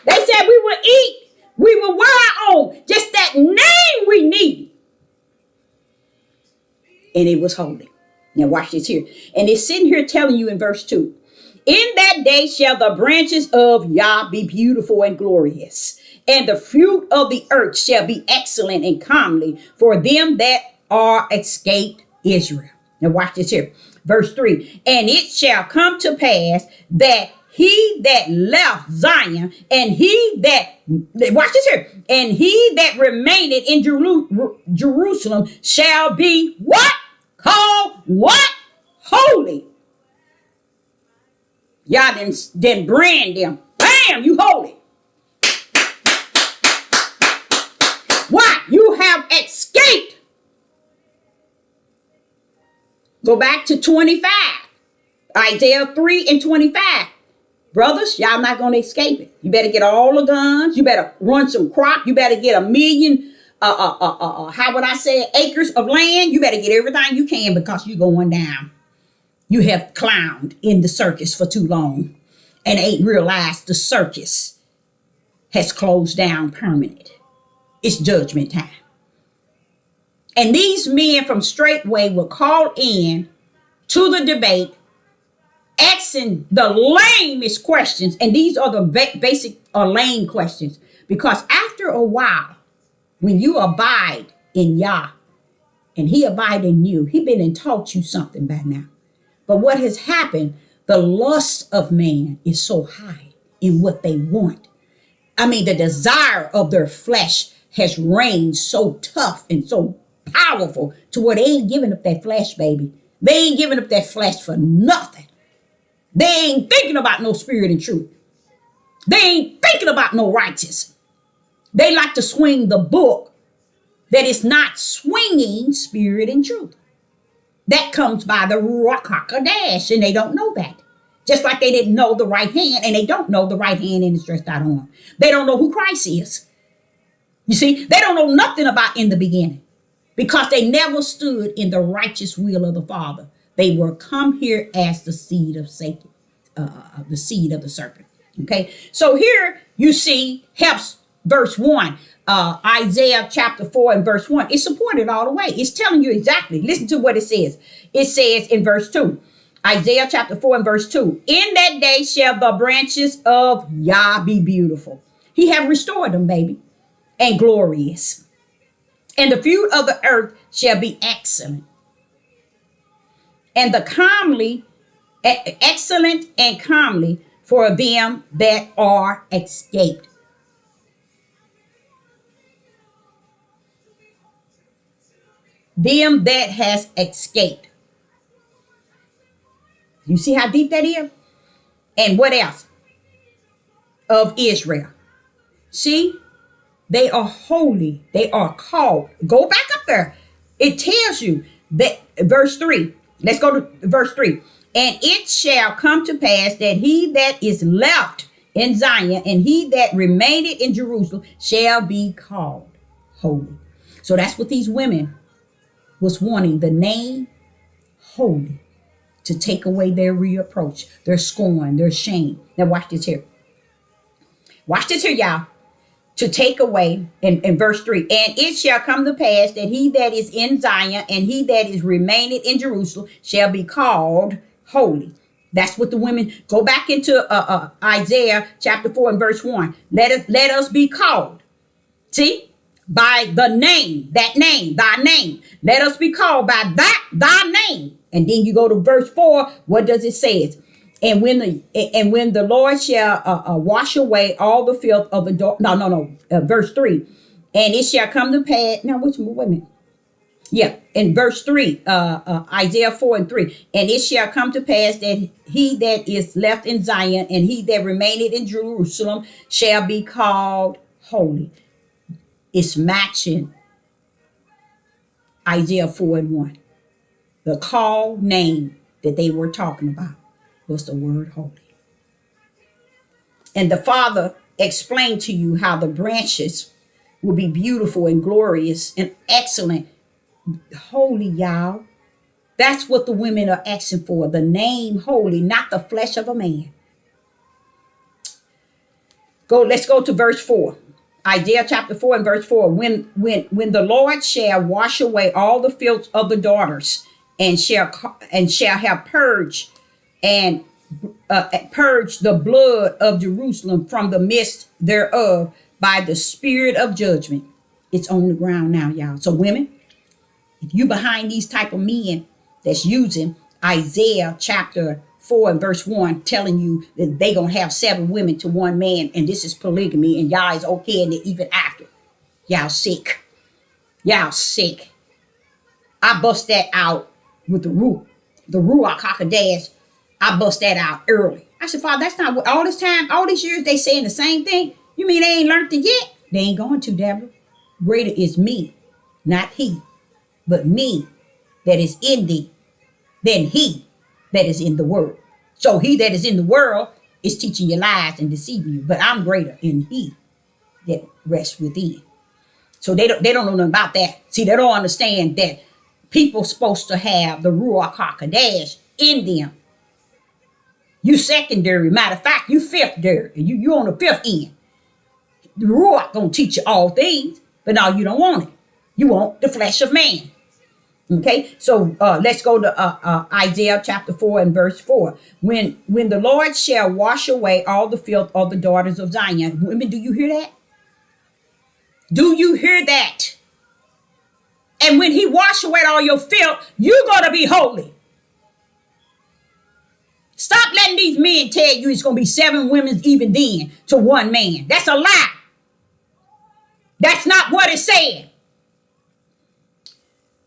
They said we will eat, we will wear our own, just that name we need. And it was holy. Now watch this here. And it's sitting here telling you in verse 2. In that day shall the branches of Yah be beautiful and glorious, and the fruit of the earth shall be excellent and comely for them that are escaped Israel. Now watch this here. Verse 3. And it shall come to pass that he that left Zion and he that, watch this here, and he that remained in Jerusalem shall be what? Called what? Holy. Y'all then brand them. Bam, you holy. Why? You have escaped. Go back to 25. Isaiah 3 and 25. Brothers, y'all not going to escape it. You better get all the guns. You better run some crop. You better get 1,000,000, how would I say, acres of land. You better get everything you can because you're going down. You have clowned in the circus for too long and ain't realized the circus has closed down permanent. It's judgment time. And these men from Straightway were called in to the debate, asking the lamest questions. And these are the basic or lame questions. Because after a while, when you abide in Yah and he abide in you, he been and taught you something by now. But what has happened, the lust of man is so high in what they want. I mean, the desire of their flesh has reigned so tough and so powerful to where they ain't giving up that flesh, baby. They ain't giving up that flesh for nothing. They ain't thinking about no spirit and truth. They ain't thinking about no righteous. They like to swing the book that is not swinging spirit and truth. That comes by the Ruach HaKodesh, and they don't know that. Just like they didn't know the right hand, and they don't know the right hand in the stretched out arm. They don't know who Christ is. You see, they don't know nothing about in the beginning because they never stood in the righteous will of the Father. They were come here as the seed of Satan, the seed of the serpent. Okay, so here you see helps verse 1. Isaiah chapter 4 and verse 1. It's supported all the way. It's telling you exactly. Listen to what it says. It says in verse 2. Isaiah chapter 4 and verse 2. In that day shall the branches of Yah be beautiful. He have restored them, baby, and glorious. And the fruit of the earth shall be excellent. And the comely, excellent and comely for them that are escaped. Them that has escaped. You see how deep that is? And what else? Of Israel. See? They are holy. They are called. Go back up there. It tells you that verse 3. Let's go to verse 3. And it shall come to pass that he that is left in Zion and he that remaineth in Jerusalem shall be called holy. So that's what these women was wanting, the name holy, to take away their reproach, their scorn, their shame. Now watch this here. Watch this here, y'all. To take away, in verse 3, and it shall come to pass that he that is in Zion and he that is remaineth in Jerusalem shall be called holy. That's what the women, go back into Isaiah chapter 4 and verse 1. Let us be called. See? By the name, that name, thy name. Let us be called by that, thy name. And then you go to verse 4. What does it say? And when the Lord shall wash away all the filth of the door. Verse 3. And it shall come to pass. Now, wait a minute. Yeah, in verse 3, Isaiah 4 and 3. And it shall come to pass that he that is left in Zion and he that remaineth in Jerusalem shall be called holy. It's matching Isaiah 4 and 1. The call name that they were talking about was the word holy. And the Father explained to you how the branches will be beautiful and glorious and excellent. Holy, y'all. That's what the women are asking for. The name holy, not the flesh of a man. Let's go to verse 4. Isaiah chapter 4 and verse 4. When the Lord shall wash away all the filth of the daughters, and shall have purged and purge the blood of Jerusalem from the midst thereof by the spirit of judgment. It's on the ground now, y'all. So women, if you behind these type of men that's using Isaiah chapter 4 and verse 1, telling you that they gonna have 7 women to one man, and this is polygamy, and y'all is okay in it even after. Y'all sick. Y'all sick. I bust that out with the Ruach HaKodesh. I bust that out early. I said, Father, that's not what all this time, all these years they saying the same thing. You mean they ain't learned it yet? They ain't going to, Deborah. Greater is me, not he, but me that is in thee than he that is in the world. So he that is in the world is teaching you lies and deceiving you, but I'm greater in he that rests within. So they don't know nothing about that. See, they don't understand that people supposed to have the Ruach HaKodesh in them. You secondary. Matter of fact, you fifth there. You on the fifth end. The Ruach gonna teach you all things, but now you don't want it. You want the flesh of man. Okay, so let's go to Isaiah chapter 4 and verse 4. When the Lord shall wash away all the filth of the daughters of Zion. Women, do you hear that? Do you hear that? And when he wash away all your filth, you're gonna be holy. Stop letting these men tell you it's going to be 7 women even then to one man. That's a lie. That's not what it said.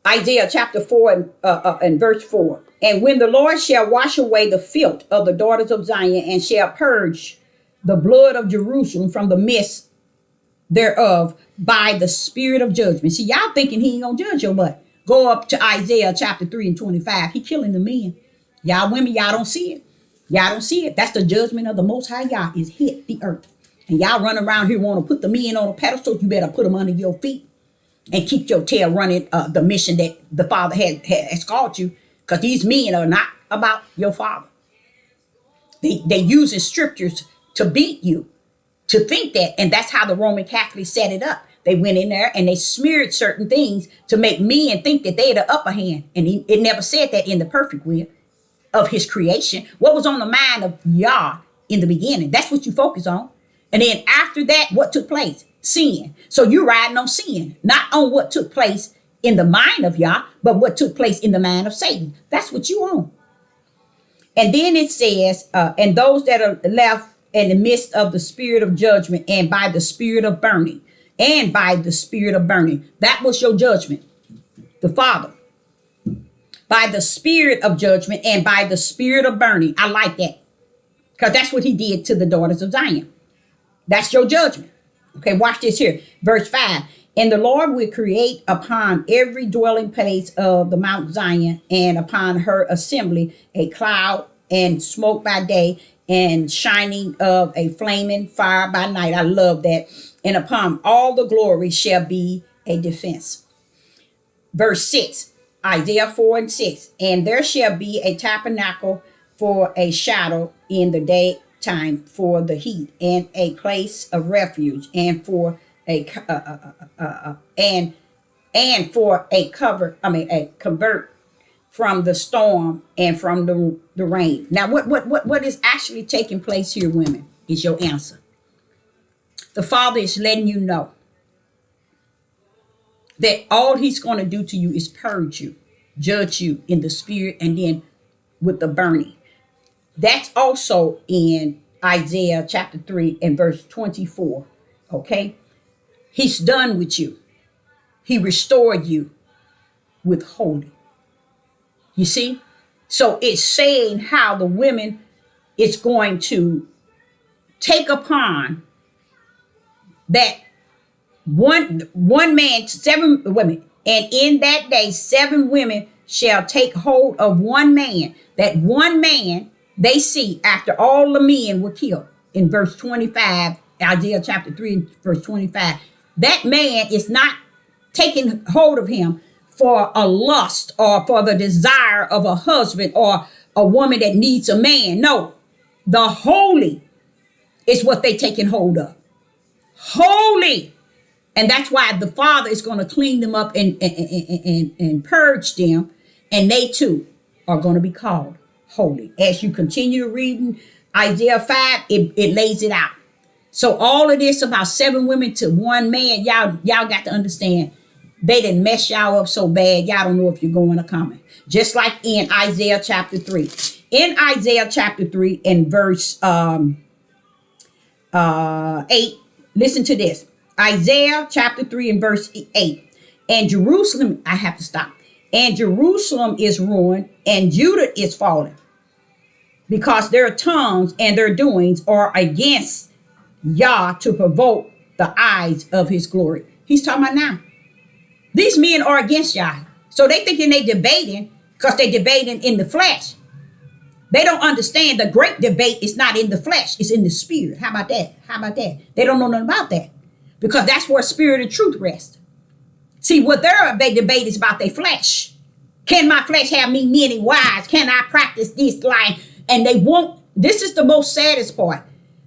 Isaiah chapter 4 and verse 4. And when the Lord shall wash away the filth of the daughters of Zion and shall purge the blood of Jerusalem from the midst thereof by the spirit of judgment. See, y'all thinking he ain't going to judge your butt. Go up to Isaiah chapter 3 and 25. He killing the men. Y'all women, y'all don't see it. Y'all don't see it. That's the judgment of the Most High Yah is hit the earth. And y'all run around here want to put the men on a pedestal. You better put them under your feet and keep your tail running the mission that the Father has called you. Because these men are not about your Father. They using scriptures to beat you, to think that. And that's how the Roman Catholics set it up. They went in there and they smeared certain things to make men think that they're the upper hand. And it never said that in the perfect will of his creation. What was on the mind of Yah in the beginning? That's what you focus on. And then after that, what took place? Sin. So you're riding on sin, not on what took place in the mind of Yah, but what took place in the mind of Satan. That's what you own. And then it says, and those that are left in the midst of the spirit of judgment and by the spirit of burning, and by the spirit of burning. That was your judgment. The Father. By the spirit of judgment and by the spirit of burning. I like that. Because that's what he did to the daughters of Zion. That's your judgment. Okay, watch this here. Verse 5. And the Lord will create upon every dwelling place of the Mount Zion and upon her assembly a cloud and smoke by day and shining of a flaming fire by night. I love that. And upon all the glory shall be a defense. Verse 6. Isaiah 4 and 6. And there shall be a tabernacle for a shadow in the daytime for the heat, and a place of refuge, and for a for a cover. A convert from the storm and from the rain. Now, what is actually taking place here, women, is your answer. The Father is letting you know that all he's going to do to you is purge you, judge you in the spirit, and then with the burning. That's also in Isaiah chapter 3 and verse 24. Okay? He's done with you. He restored you. with holy. You see? So it's saying how the women is going to take upon that one man, 7 women, and in that day 7 women shall take hold of one man. That one man they see after all the men were killed in verse 25, Isaiah chapter 3 and verse 25. That man is not taking hold of him for a lust or for the desire of a husband or a woman that needs a man. No, the holy is what they taking hold of. Holy. And that's why the Father is going to clean them up and purge them. And they too are going to be called holy. As you continue reading Isaiah 5, it lays it out. So all of this about 7 women to one man, y'all got to understand, they didn't mess y'all up so bad, y'all don't know if you're going or coming. Just like in Isaiah chapter 3. In Isaiah chapter 3 and verse 8, listen to this. Isaiah chapter 3 and verse 8. And Jerusalem, I have to stop. And Jerusalem is ruined and Judah is fallen, because their tongues and their doings are against Yah to provoke the eyes of his glory. He's talking about now. These men are against Yah. So they thinking they debating because they debating in the flesh. They don't understand the great debate is not in the flesh. It's in the spirit. How about that? How about that? They don't know nothing about that, because that's where spirit and truth rest. See, what their debate is about their flesh. Can my flesh have me many wives? Can I practice this line? And they won't. This is the most saddest part.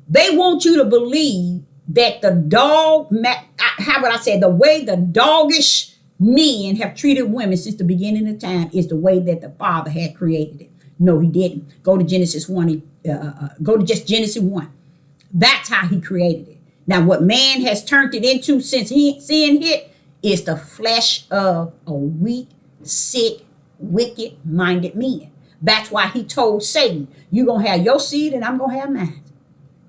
They want you to believe that the how would I say, the way the doggish men have treated women since the beginning of time is the way that the Father had created it. No, he didn't. Go to Genesis 1. Go to just Genesis 1. That's how he created it. Now, what man has turned it into since sin hit is the flesh of a weak, sick, wicked-minded men. That's why he told Satan, you're going to have your seed and I'm going to have mine.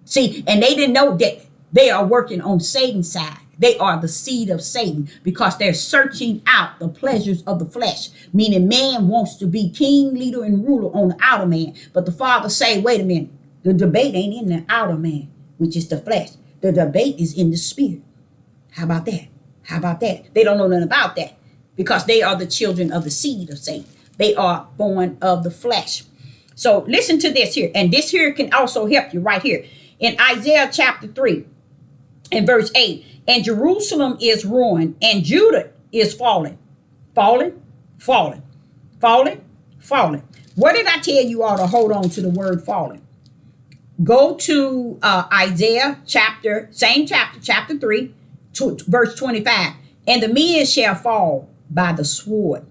See, and they didn't know that they are working on Satan's side. They are the seed of Satan because they're searching out the pleasures of the flesh, meaning man wants to be king, leader, and ruler on the outer man. But the Father say, wait a minute, the debate ain't in the outer man, which is the flesh. The debate is in the spirit. How about that? How about that? They don't know nothing about that because they are the children of the seed of Satan. They are born of the flesh. So listen to this here. And this here can also help you right here. In Isaiah chapter 3 and verse 8. And Jerusalem is ruined and Judah is fallen. Fallen, fallen, fallen, fallen. What did I tell you all to hold on to the word fallen? Go to Isaiah chapter 3, verse 25. And the men shall fall by the sword,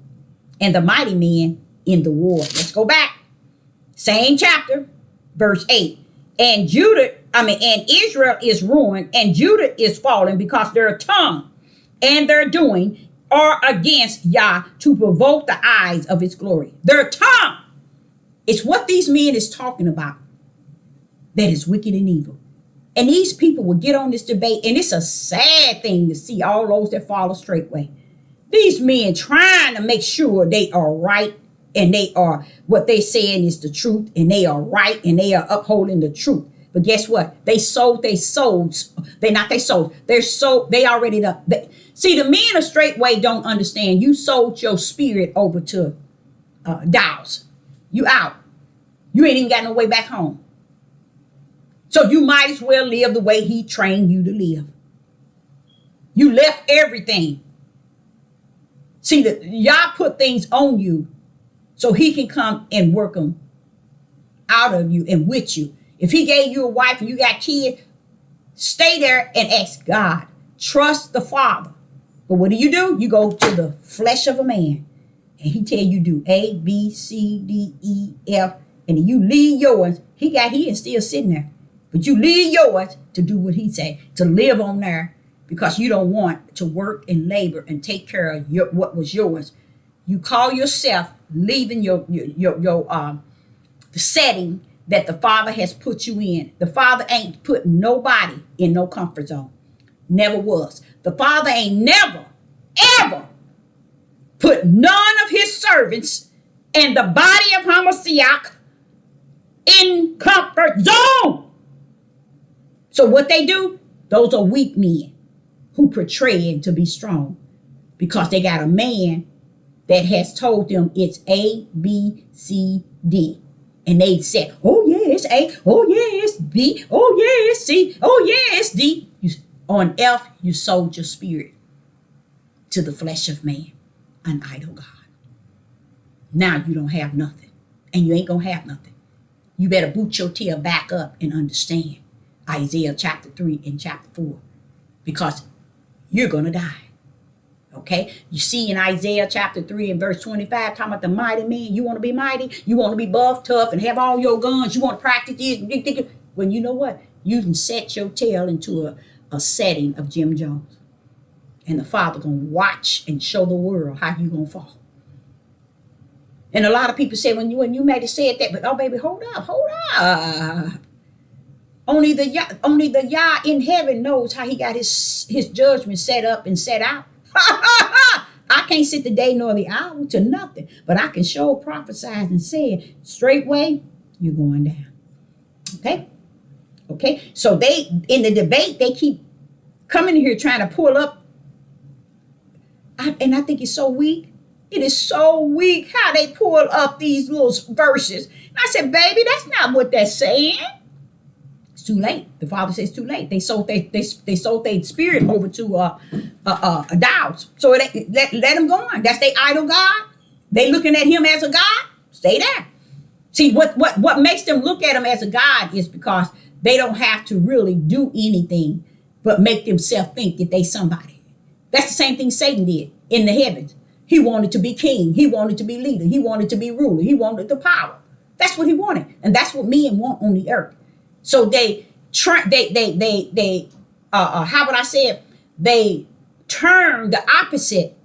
and the mighty men in the war. Let's go back. Same chapter, verse 8. And Israel is ruined, and Judah is fallen, because their tongue and their doing are against Yah to provoke the eyes of his glory. Their tongue is what these men is talking about. That is wicked and evil. And these people will get on this debate, and it's a sad thing to see all those that follow straightway. These men trying to make sure they are right, and they are what they saying is the truth, and they are right, and they are upholding the truth. But guess what? They sold their souls. They're not their souls. They're sold. They already see, the men of straightway don't understand. You sold your spirit over to dolls. You out. You ain't even got no way back home. So you might as well live the way he trained you to live. You left everything. See, Yah put things on you so he can come and work them out of you and with you. If he gave you a wife and you got kids, stay there and ask God. Trust the Father. But what do? You go to the flesh of a man, and he tell you do A, B, C, D, E, F, and you leave yours. He is still sitting there. But you leave yours to do what he say, to live on there, because you don't want to work and labor and take care of what was yours. You call yourself leaving the setting that the Father has put you in. The Father ain't put nobody in no comfort zone. Never was. The Father ain't never, ever put none of his servants and the body of Hamashiach in comfort zone. So what they do, those are weak men who portray to be strong because they got a man that has told them it's A, B, C, D. And they said, oh yeah, it's A, oh yeah, it's B, oh yeah, it's C, oh yeah, it's D. On F, you sold your spirit to the flesh of man, an idol God. Now you don't have nothing, and you ain't gonna have nothing. You better boot your tail back up and understand Isaiah chapter 3 and chapter 4, because you're gonna die. Okay, you see in Isaiah chapter 3 and verse 25, talking about the mighty man. You want to be mighty? You want to be buff, tough, and have all your guns? You want to practice this? When you know what? You can set your tail into a setting of Jim Jones. And the Father going to watch and show the world how you going to fall. And a lot of people say, when you may have said that, but oh, baby, hold up. Only the Yah in heaven knows how he got his judgment set up and set out. I can't sit the day nor the hour to nothing, but I can show prophesize and say straightway, you're going down. Okay. So they in the debate they keep coming here trying to pull up, and I think it's so weak. It is so weak how they pull up these little verses. And I said, baby, that's not what that's saying. Too late. The Father says too late. They sold their spirit over to idols. So let them go on. That's their idol God. They looking at him as a God. Stay there. See, what makes them look at him as a God is because they don't have to really do anything but make themselves think that they somebody. That's the same thing Satan did in the heavens. He wanted to be king. He wanted to be leader. He wanted to be ruler. He wanted the power. That's what he wanted. And that's what men want on the earth. So they how would I say it? They turn the opposite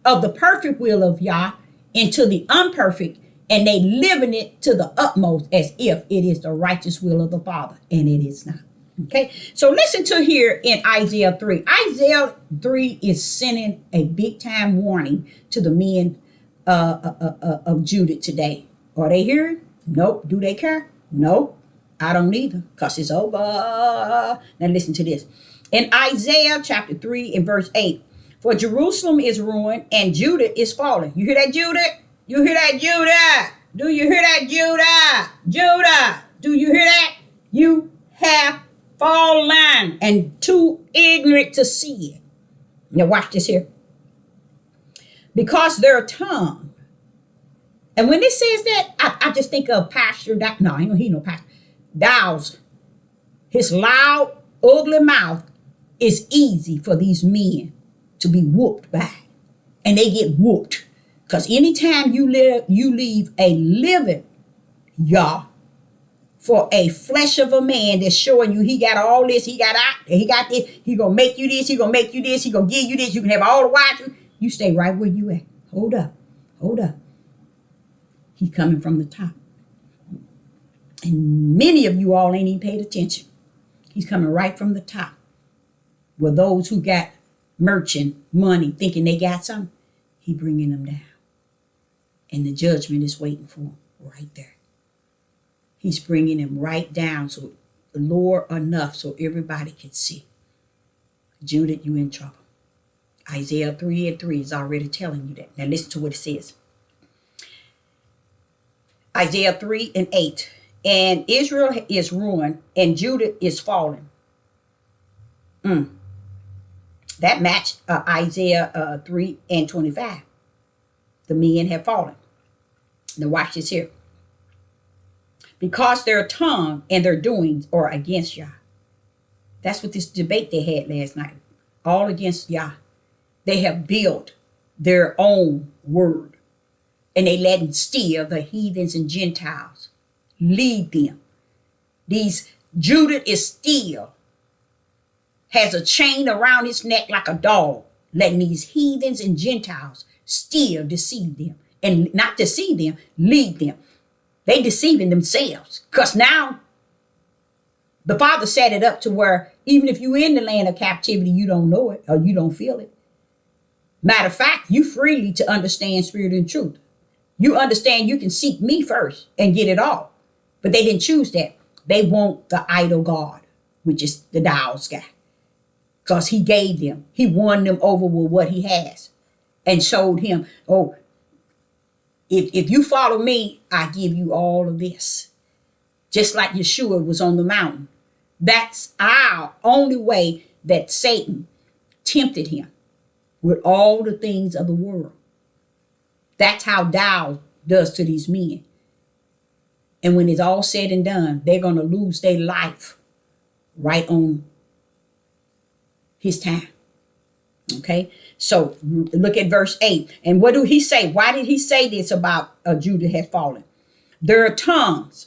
of the perfect will of Yah into the unperfect, and they living it to the utmost as if it is the righteous will of the Father, and it is not. Okay, so listen to here in Isaiah 3. Isaiah 3 is sending a big time warning to the men of Judah today. Are they hearing? Nope. Do they care? Nope. I don't either, because it's over. Now listen to this. In Isaiah chapter 3 and verse 8, for Jerusalem is ruined and Judah is fallen. You hear that, Judah? You hear that, Judah? Do you hear that, Judah? Judah, do you hear that? You have fallen and too ignorant to see it. Now watch this here. Because their tongue. And when it says that, I just think of Pastor. No, I ain't gonna hear no pastor. Dow's, his loud, ugly mouth is easy for these men to be whooped by. And they get whooped. Because anytime you leave a living Yah for a flesh of a man that's showing you he got all this, he got this, he gonna make you this, he gonna make you this, he gonna give you this, you can have all the wives, you stay right where you at. Hold up. He's coming from the top. And many of you all ain't even paid attention. He's coming right from the top. Where those who got merchant money thinking they got something, he bringing them down. And the judgment is waiting for him right there. He's bringing them right down, so lower enough so everybody can see. Judah, you in trouble. Isaiah 3 and 3 is already telling you that. Now listen to what it says. Isaiah 3 and 8. And Israel is ruined and Judah is fallen. That matched Isaiah 3 and 25. The men have fallen. Now watch this here. Because their tongue and their doings are against Yah. That's what this debate they had last night. All against Yah. They have built their own word. And they let steal the heathens and Gentiles. Lead them. Judah is still has a chain around his neck like a dog, letting these heathens and Gentiles still deceive them. And not deceive them, lead them. They deceiving themselves. Because now the Father set it up to where even if you're in the land of captivity, you don't know it or you don't feel it. Matter of fact, you freely to understand spirit and truth. You understand you can seek me first and get it all. But they didn't choose that. They want the idol God, which is the Dow's guy. Because he gave them, he won them over with what he has and showed him, oh, if you follow me, I give you all of this. Just like Yeshua was on the mountain. That's our only way that Satan tempted him with all the things of the world. That's how Dow does to these men. And when it's all said and done, they're going to lose their life right on his time. Okay, so look at verse 8. And what do he say? Why did he say this about Judah had fallen? Their tongues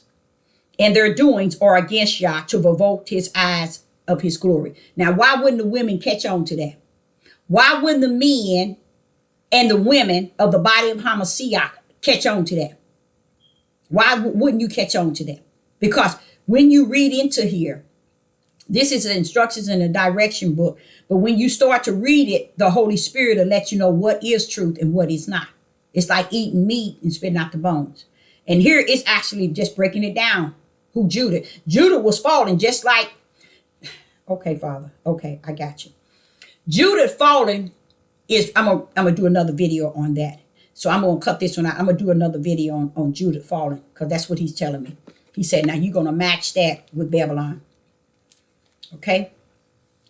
and their doings are against Yah to provoke his eyes of his glory. Now, why wouldn't the women catch on to that? Why wouldn't the men and the women of the body of Hamashiach catch on to that? Why wouldn't you catch on to that? Because when you read into here, this is the instructions in the direction book. But when you start to read it, the Holy Spirit will let you know what is truth and what is not. It's like eating meat and spitting out the bones. And here it's actually just breaking it down. Who Judah? Judah was falling just like, okay, Father. Okay, I got you. Judah falling is, I'm gonna do another video on that. So I'm going to cut this one out. I'm going to do another video on Judah falling because that's what he's telling me. He said, now you're going to match that with Babylon. Okay.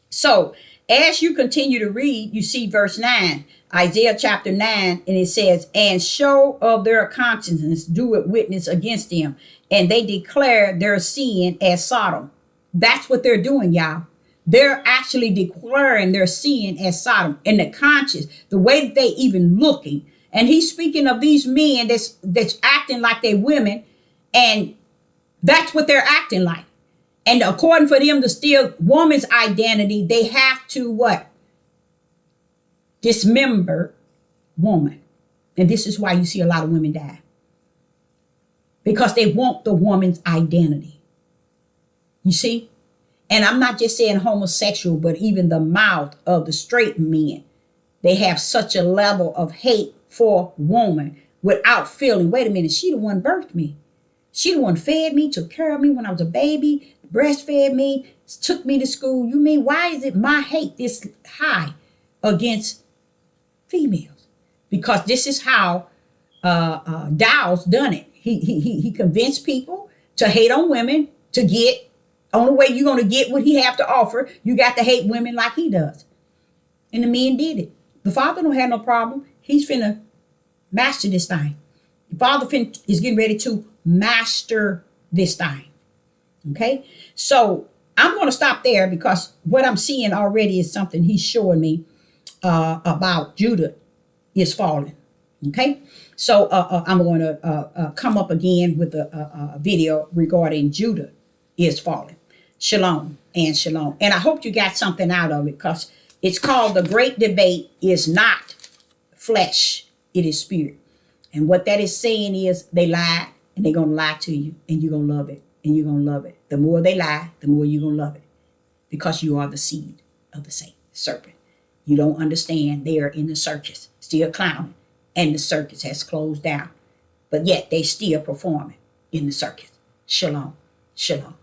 So as you continue to read, you see verse 9, Isaiah chapter 9, and it says, and show of their conscience, do it witness against them. And they declare their sin as Sodom. That's what they're doing, y'all. They're actually declaring their sin as Sodom. And the conscience, the way that they even looking. And he's speaking of these men that's acting like they women. And that's what they're acting like. And according for them to steal woman's identity, they have to what? Dismember woman. And this is why you see a lot of women die. Because they want the woman's identity. You see? And I'm not just saying homosexual, but even the mouth of the straight men. They have such a level of hate for woman without feeling, wait a minute, she the one birthed me. She the one fed me, took care of me when I was a baby, breastfed me, took me to school. You mean, why is it my hate this high against females? Because this is how Dow's done it. He convinced people to hate on women, to get, only way you're going to get what he have to offer, you got to hate women like he does. And the men did it. The Father don't have no problem. He's finna master this thing. The Father is getting ready to master this thing. Okay? So I'm going to stop there because what I'm seeing already is something he's showing me about Judah is falling. Okay? So I'm going to come up again with a video regarding Judah is falling. Shalom and shalom. And I hope you got something out of it because it's called The Great Debate is Not Flesh, it is spirit. And what that is saying is they lie and they're going to lie to you and you're going to love it and you're going to love it. The more they lie, the more you're going to love it because you are the seed of the serpent. You don't understand they are in the circus, still clowning, and the circus has closed down. But yet they still performing in the circus. Shalom, shalom.